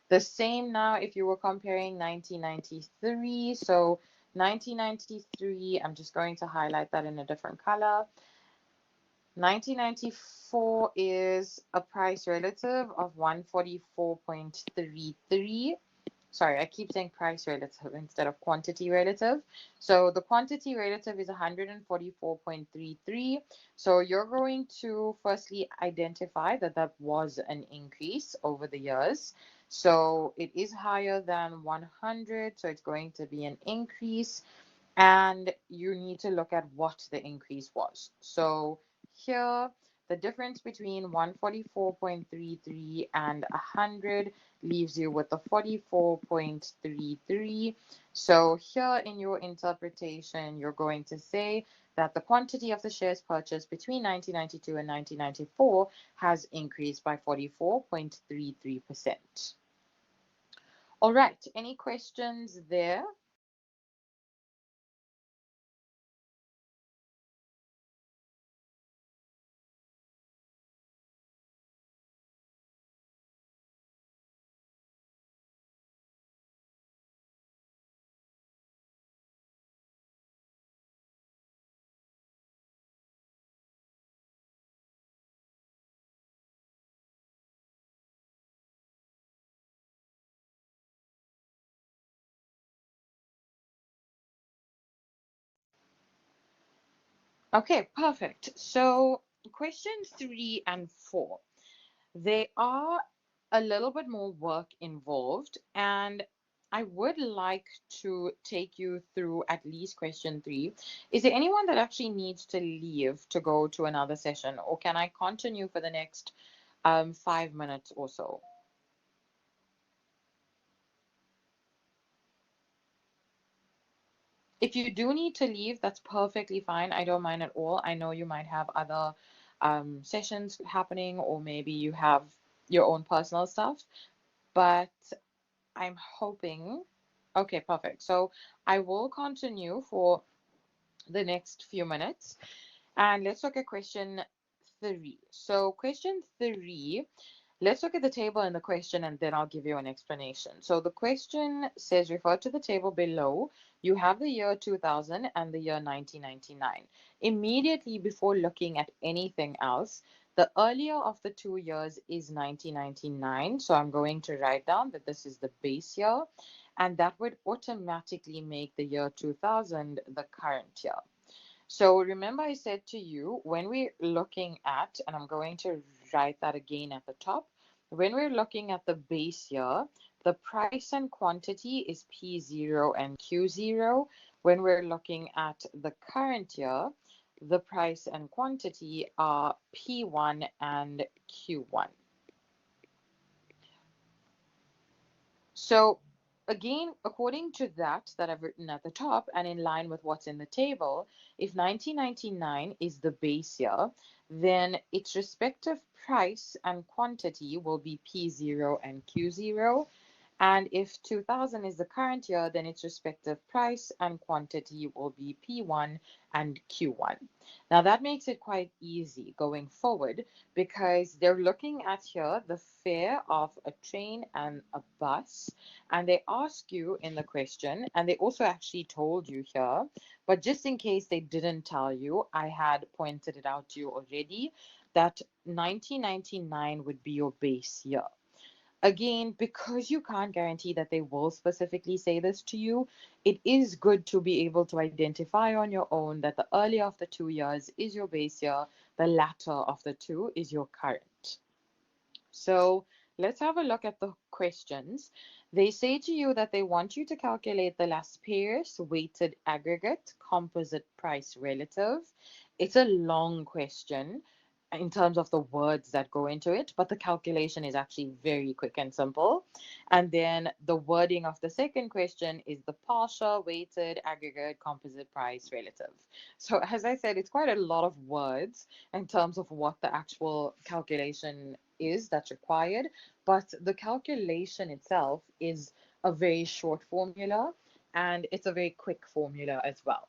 The same now if you were comparing 1993. So 1993, I'm just going to highlight that in a different color. 1994 is a price relative of 144.33. Sorry, I keep saying price relative instead of quantity relative. So the quantity relative is 144.33. So you're going to firstly identify that that was an increase over the years. So it is higher than 100, so it's going to be an increase. And you need to look at what the increase was. So here, the difference between 144.33 and 100 leaves you with the 44.33. So here in your interpretation, you're going to say that the quantity of the shares purchased between 1992 and 1994 has increased by 44.33%. All right, any questions there? Okay, perfect. So questions 3 and 4, they are a little bit more work involved, and I would like to take you through at least question 3. Is there anyone that actually needs to leave to go to another session, or can I continue for the next 5 minutes or so? If you do need to leave, that's perfectly fine. I don't mind at all. I know you might have other sessions happening, or maybe you have your own personal stuff, but I'm hoping. Okay, perfect. So I will continue for the next few minutes, and let's look at question 3. So question 3, let's look at the table in the question and then I'll give you an explanation. So the question says, refer to the table below. You have the year 2000 and the year 1999. Immediately before looking at anything else, the earlier of the 2 years is 1999. So I'm going to write down that this is the base year, and that would automatically make the year 2000 the current year. So remember I said to you, when we're looking at, and I'm going to write that again at the top, when we're looking at the base year, the price and quantity is P0 and Q0. When we're looking at the current year, the price and quantity are P1 and Q1. So again, according to that I've written at the top and in line with what's in the table, if 1999 is the base year, then its respective price and quantity will be P0 and Q0. And if 2000 is the current year, then its respective price and quantity will be P1 and Q1. Now that makes it quite easy going forward, because they're looking at here the fare of a train and a bus, and they ask you in the question, and they also actually told you here, but just in case they didn't tell you, I had pointed it out to you already, that 1999 would be your base year. Again, because you can't guarantee that they will specifically say this to you, it is good to be able to identify on your own that the earlier of the 2 years is your base year, the latter of the 2 is your current. So let's have a look at the questions. They say to you that they want you to calculate the Laspeyres weighted aggregate composite price relative. It's a long question in terms of the words that go into it, but the calculation is actually very quick and simple. And then the wording of the second question is the partial weighted aggregate composite price relative. So as I said, it's quite a lot of words in terms of what the actual calculation is that's required, but the calculation itself is a very short formula and it's a very quick formula as well.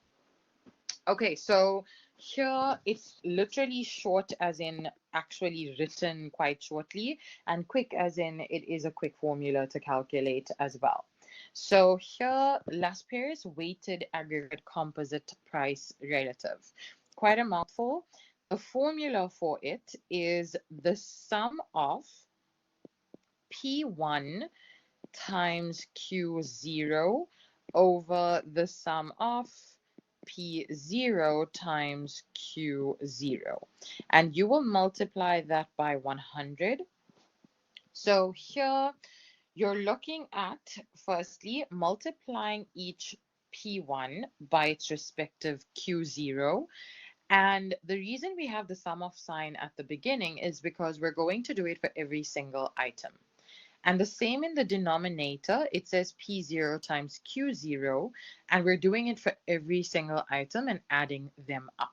Okay, so here it's literally short as in actually written quite shortly, and quick as in it is a quick formula to calculate as well. So here, Laspeyres weighted aggregate composite price relative. Quite a mouthful. The formula for it is the sum of P1 times Q0 over the sum of P0 times Q0. And you will multiply that by 100. So here you're looking at, firstly, multiplying each P1 by its respective Q0. And the reason we have the sum of sign at the beginning is because we're going to do it for every single item. And the same in the denominator, it says P0 times Q0, and we're doing it for every single item and adding them up.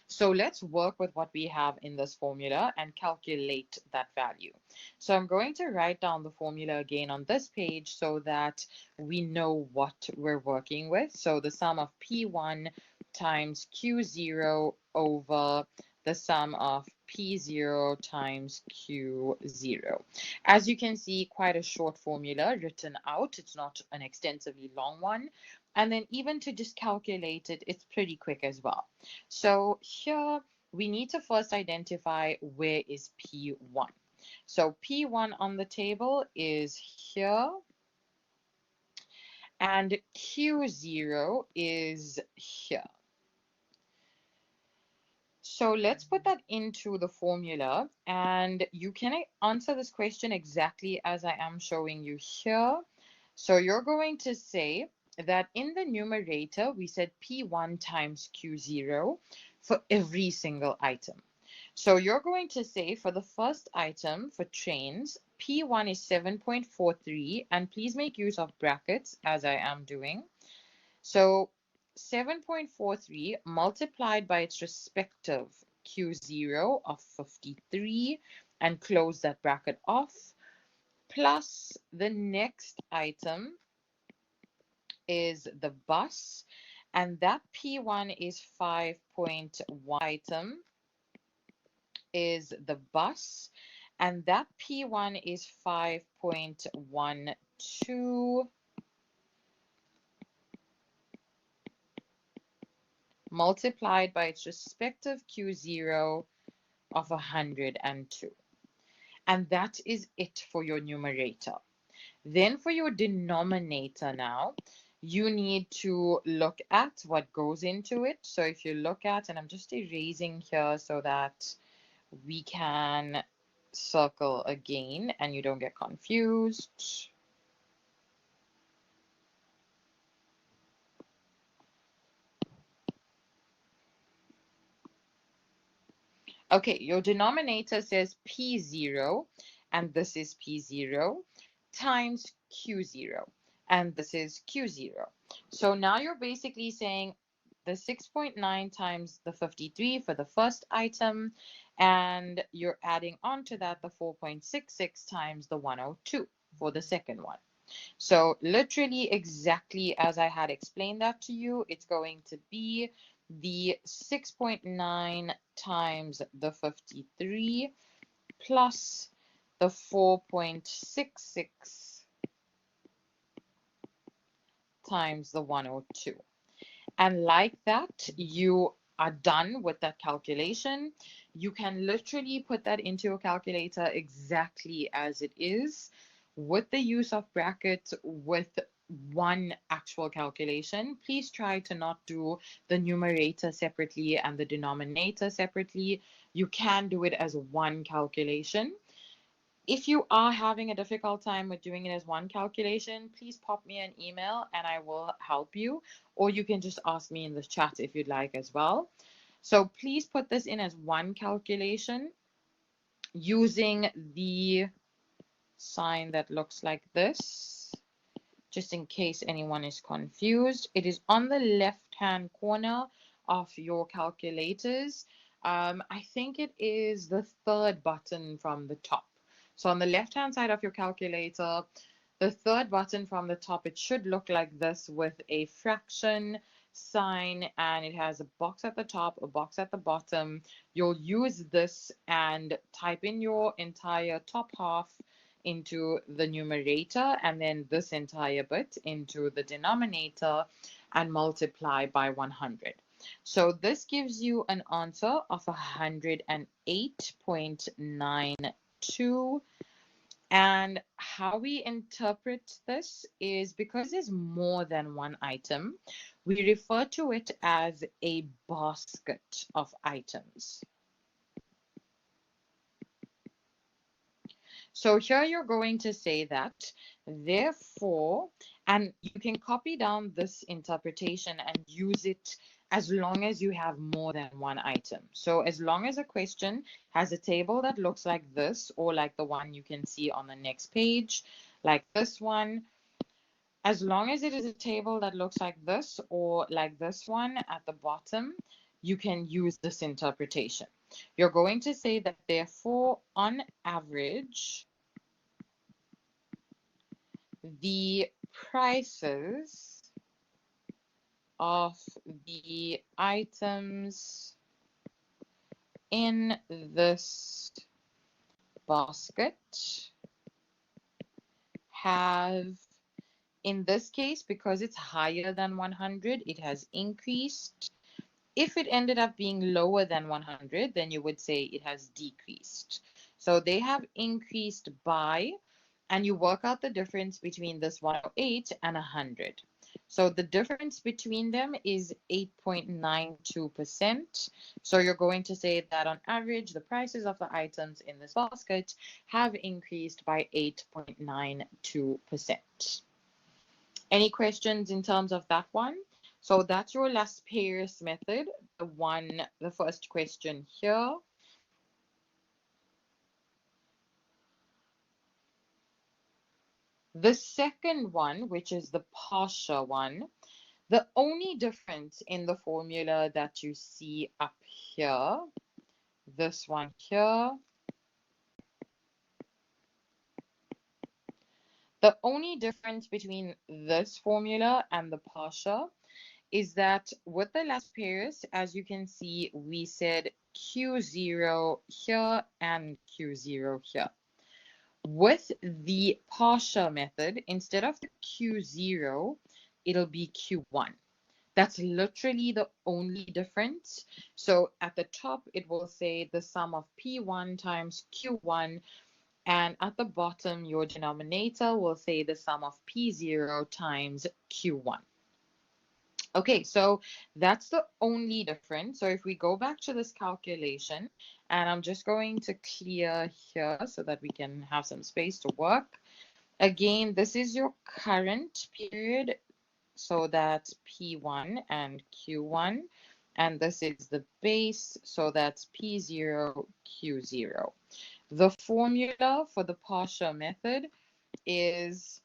So let's work with what we have in this formula and calculate that value. So I'm going to write down the formula again on this page so that we know what we're working with. So the sum of P1 times Q0 over the sum of P0 times Q0. As you can see, quite a short formula written out. It's not an extensively long one. And then even to just calculate it, it's pretty quick as well. So here we need to first identify where is P1. So P1 on the table is here, and Q0 is here. So let's put that into the formula, and you can answer this question exactly as I am showing you here. So you're going to say that in the numerator, we said P1 times Q0 for every single item. So you're going to say for the first item for trains, P1 is 7.43, and please make use of brackets as I am doing. So 7.43 multiplied by its respective Q0 of 53 and close that bracket off, plus the next item is the bus, and that P1 is 5.1 item is the bus, and that P1 is 5.12 multiplied by its respective Q0 of 102. And that is it for your numerator. Then for your denominator now, you need to look at what goes into it. So if you look at, and I'm just erasing here so that we can circle again and you don't get confused. Okay, your denominator says P0, and this is P0, times Q0, and this is Q0. So now you're basically saying the 6.9 times the 53 for the first item, and you're adding on to that the 4.66 times the 102 for the second one. So literally exactly as I had explained that to you, it's going to be the 6.9 times the 53 plus the 4.66 times the 102. And like that, you are done with that calculation. You can literally put that into a calculator exactly as it is with the use of brackets with one actual calculation. Please try to not do the numerator separately and the denominator separately. You can do it as one calculation. If you are having a difficult time with doing it as one calculation, please pop me an email and I will help you, or you can just ask me in the chat if you'd like as well. So please put this in as one calculation using the sign that looks like this, just in case anyone is confused. It is on the left-hand corner of your calculators. I think it is the third button from the top. So on the left-hand side of your calculator, the third button from the top, it should look like this with a fraction sign, and it has a box at the top, a box at the bottom. You'll use this and type in your entire top half into the numerator and then this entire bit into the denominator and multiply by 100. So this gives you an answer of 108.92. And how we interpret this is because there's more than one item, we refer to it as a basket of items. So here you're going to say that, therefore, and you can copy down this interpretation and use it as long as you have more than one item. So as long as a question has a table that looks like this, or like the one you can see on the next page, like this one, as long as it is a table that looks like this or like this one at the bottom, you can use this interpretation. You're going to say that, therefore, on average, the prices of the items in this basket have, in this case, because it's higher than 100, it has increased. If it ended up being lower than 100, then you would say it has decreased. So they have increased by, and you work out the difference between this 108 and 100. So the difference between them is 8.92%. So you're going to say that on average, the prices of the items in this basket have increased by 8.92%. Any questions in terms of that one? So that's your Las-Paris method, the first question here. The second one, which is the Pasha one, the only difference in the formula that you see up here, this one here, the only difference between this formula and the Pasha is that with the Las-Paris, as you can see, we said Q0 here and Q0 here. With the Pasha method, instead of the Q0, it'll be Q1. That's literally the only difference. So at the top, it will say the sum of P1 times Q1, and at the bottom, your denominator will say the sum of P0 times Q1. Okay, so that's the only difference. So if we go back to this calculation, and I'm just going to clear here so that we can have some space to work. Again, this is your current period, so that's P1 and Q1, and this is the base, so that's P0, Q0. The formula for the Pasha method is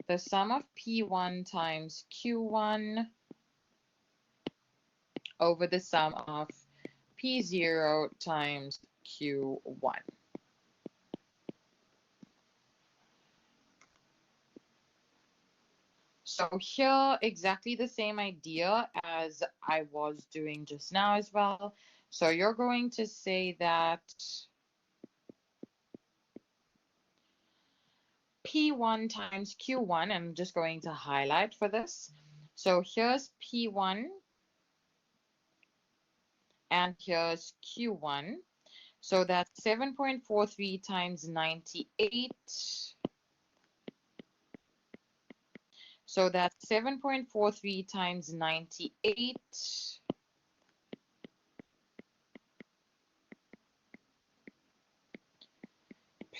the sum of P1 times Q1 over the sum of P0 times Q1. So here, exactly the same idea as I was doing just now as well. So you're going to say that P1 times Q1, and I'm just going to highlight for this. So here's P1 and here's Q1. So that's 7.43 times 98. So that's 7.43 times 98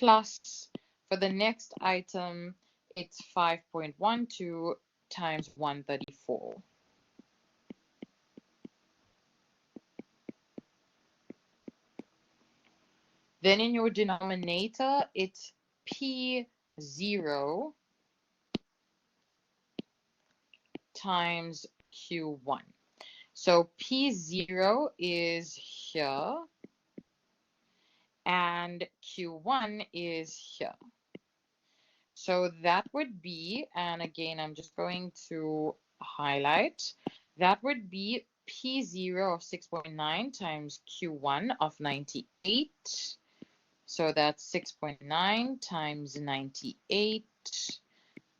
plus for the next item, it's 5.12 times 134. Then in your denominator, it's P0 times Q1. So P0 is here, and Q1 is here. So that would be, and again, I'm just going to highlight, that would be P0 of 6.9 times Q1 of 98. So that's 6.9 times 98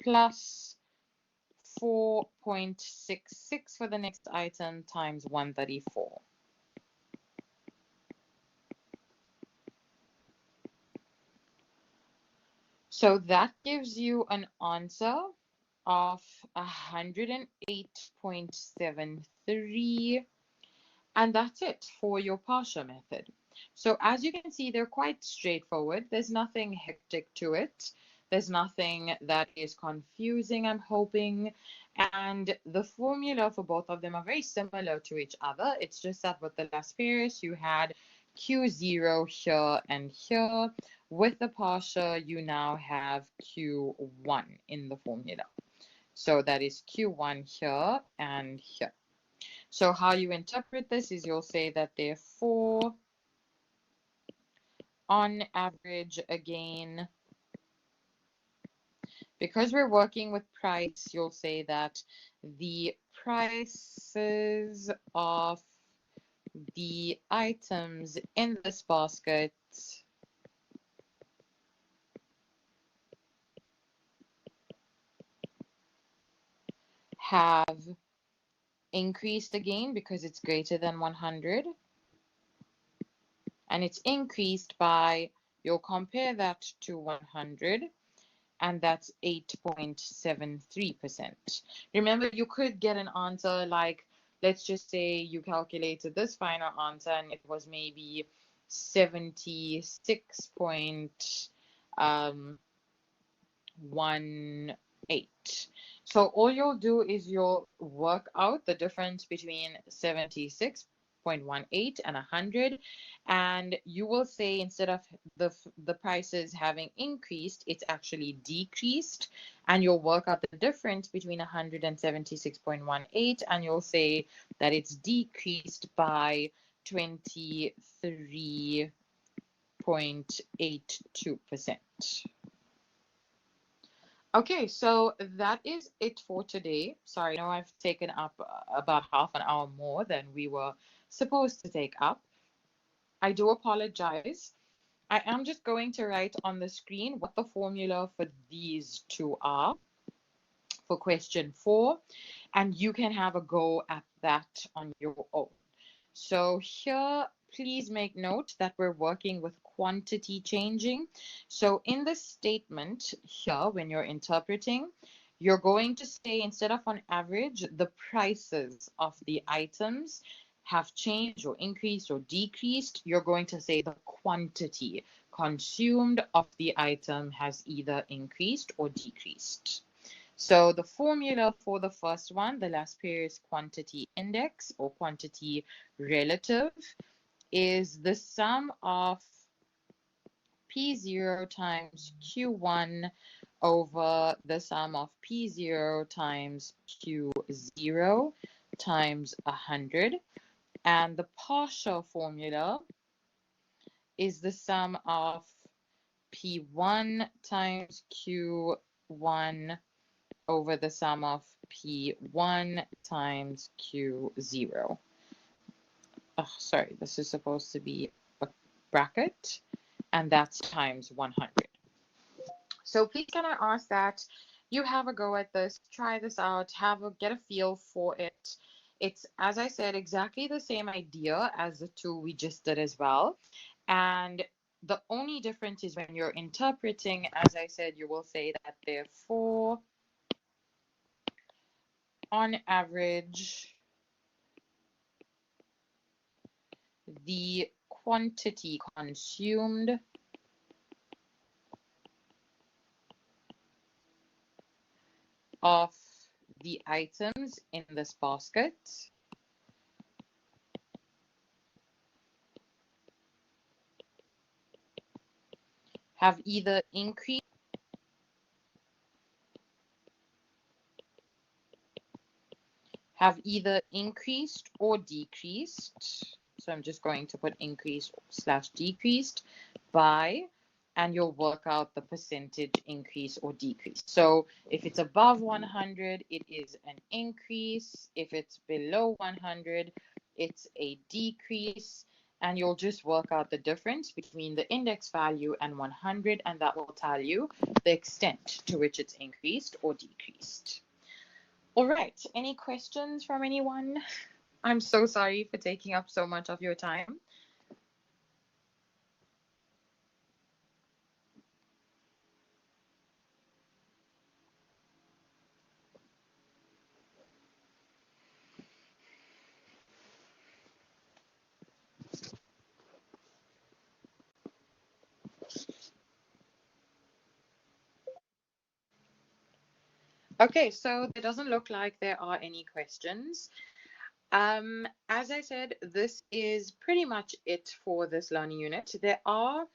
plus 4.66 for the next item times 134. So that gives you an answer of 108.73, and that's it for your partial method. So as you can see, they're quite straightforward. There's nothing hectic to it. There's nothing that is confusing, I'm hoping. And the formula for both of them are very similar to each other. It's just that with the last pairs, you had Q0 here and here. With the partial, you now have Q1 in the formula. So that is Q1 here and here. So how you interpret this is you'll say that therefore, on average, again, because we're working with price, you'll say that the prices of the items in this basket have increased again because it's greater than 100. And it's increased by, you'll compare that to 100, and that's 8.73%. Remember, you could get an answer like, let's just say you calculated this final answer and it was maybe 76.18. So all you'll do is you'll work out the difference between 76.18 and 100, and you will say instead of the prices having increased, it's actually decreased, and you'll work out the difference between 100 and 76.18, and you'll say that it's decreased by 23.82%. Okay, so that is it for today. Sorry, I know I've taken up about half an hour more than we were supposed to take up. I do apologize. I am just going to write on the screen what the formula for these two are for question 4, and you can have a go at that on your own. So here, please make note that we're working with quantity changing. So in the statement here, when you're interpreting, you're going to say, instead of on average, the prices of the items have changed or increased or decreased. You're going to say the quantity consumed of the item has either increased or decreased. So the formula for the first one, the last pair is quantity index or quantity relative, is the sum of P0 times Q1 over the sum of P0 times Q0 times 100. And the partial formula is the sum of P1 times Q1 over the sum of P1 times Q0. Oh, sorry, this is supposed to be a bracket, and that's times 100. So please can I ask that you have a go at this, try this out, get a feel for it. It's, as I said, exactly the same idea as the two we just did as well. And the only difference is when you're interpreting, as I said, you will say that therefore, on average, the quantity consumed the items in this basket have either increased or decreased. So I'm just going to put increased / decreased by, and you'll work out the percentage increase or decrease. So if it's above 100, it is an increase. If it's below 100, it's a decrease. And you'll just work out the difference between the index value and 100, and that will tell you the extent to which it's increased or decreased. All right, any questions from anyone? I'm so sorry for taking up so much of your time. Okay, so it doesn't look like there are any questions. As I said, this is pretty much it for this learning unit. There are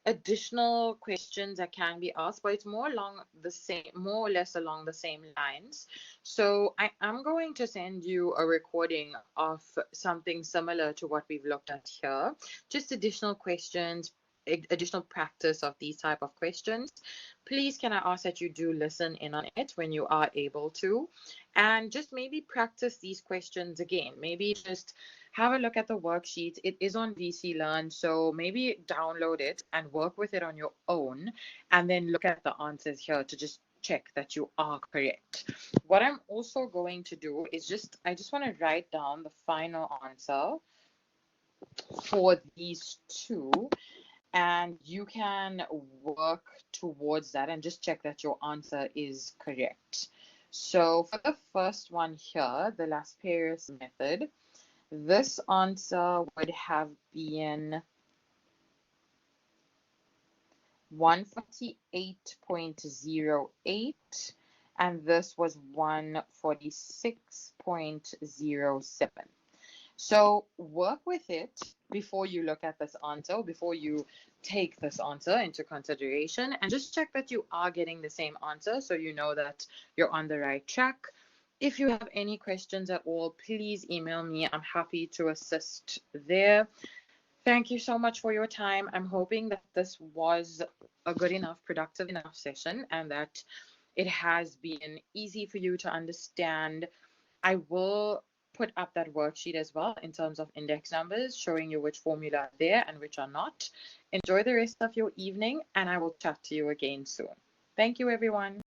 additional questions that can be asked, but it's more or less along the same lines. So I am going to send you a recording of something similar to what we've looked at here, just additional questions, additional practice of these type of questions. Please can I ask that you do listen in on it when you are able to, and just maybe practice these questions again. Maybe just have a look at the worksheet. It is on VC Learn, so maybe download it and work with it on your own, and then look at the answers here to just check that you are correct. What I'm also going to do is I just want to write down the final answer for these two, and you can work towards that and just check that your answer is correct. So for the first one here, the Las method, this answer would have been 148.08, and this was 146.07. So work with it before you look at this answer, before you take this answer into consideration, and just check that you are getting the same answer so you know that you're on the right track. If you have any questions at all, please email me. I'm happy to assist there. Thank you so much for your time. I'm hoping that this was a good enough, productive enough session, and that it has been easy for you to understand. I will put up that worksheet as well in terms of index numbers, showing you which formula are there and which are not. Enjoy the rest of your evening, and I will chat to you again soon. Thank you, everyone.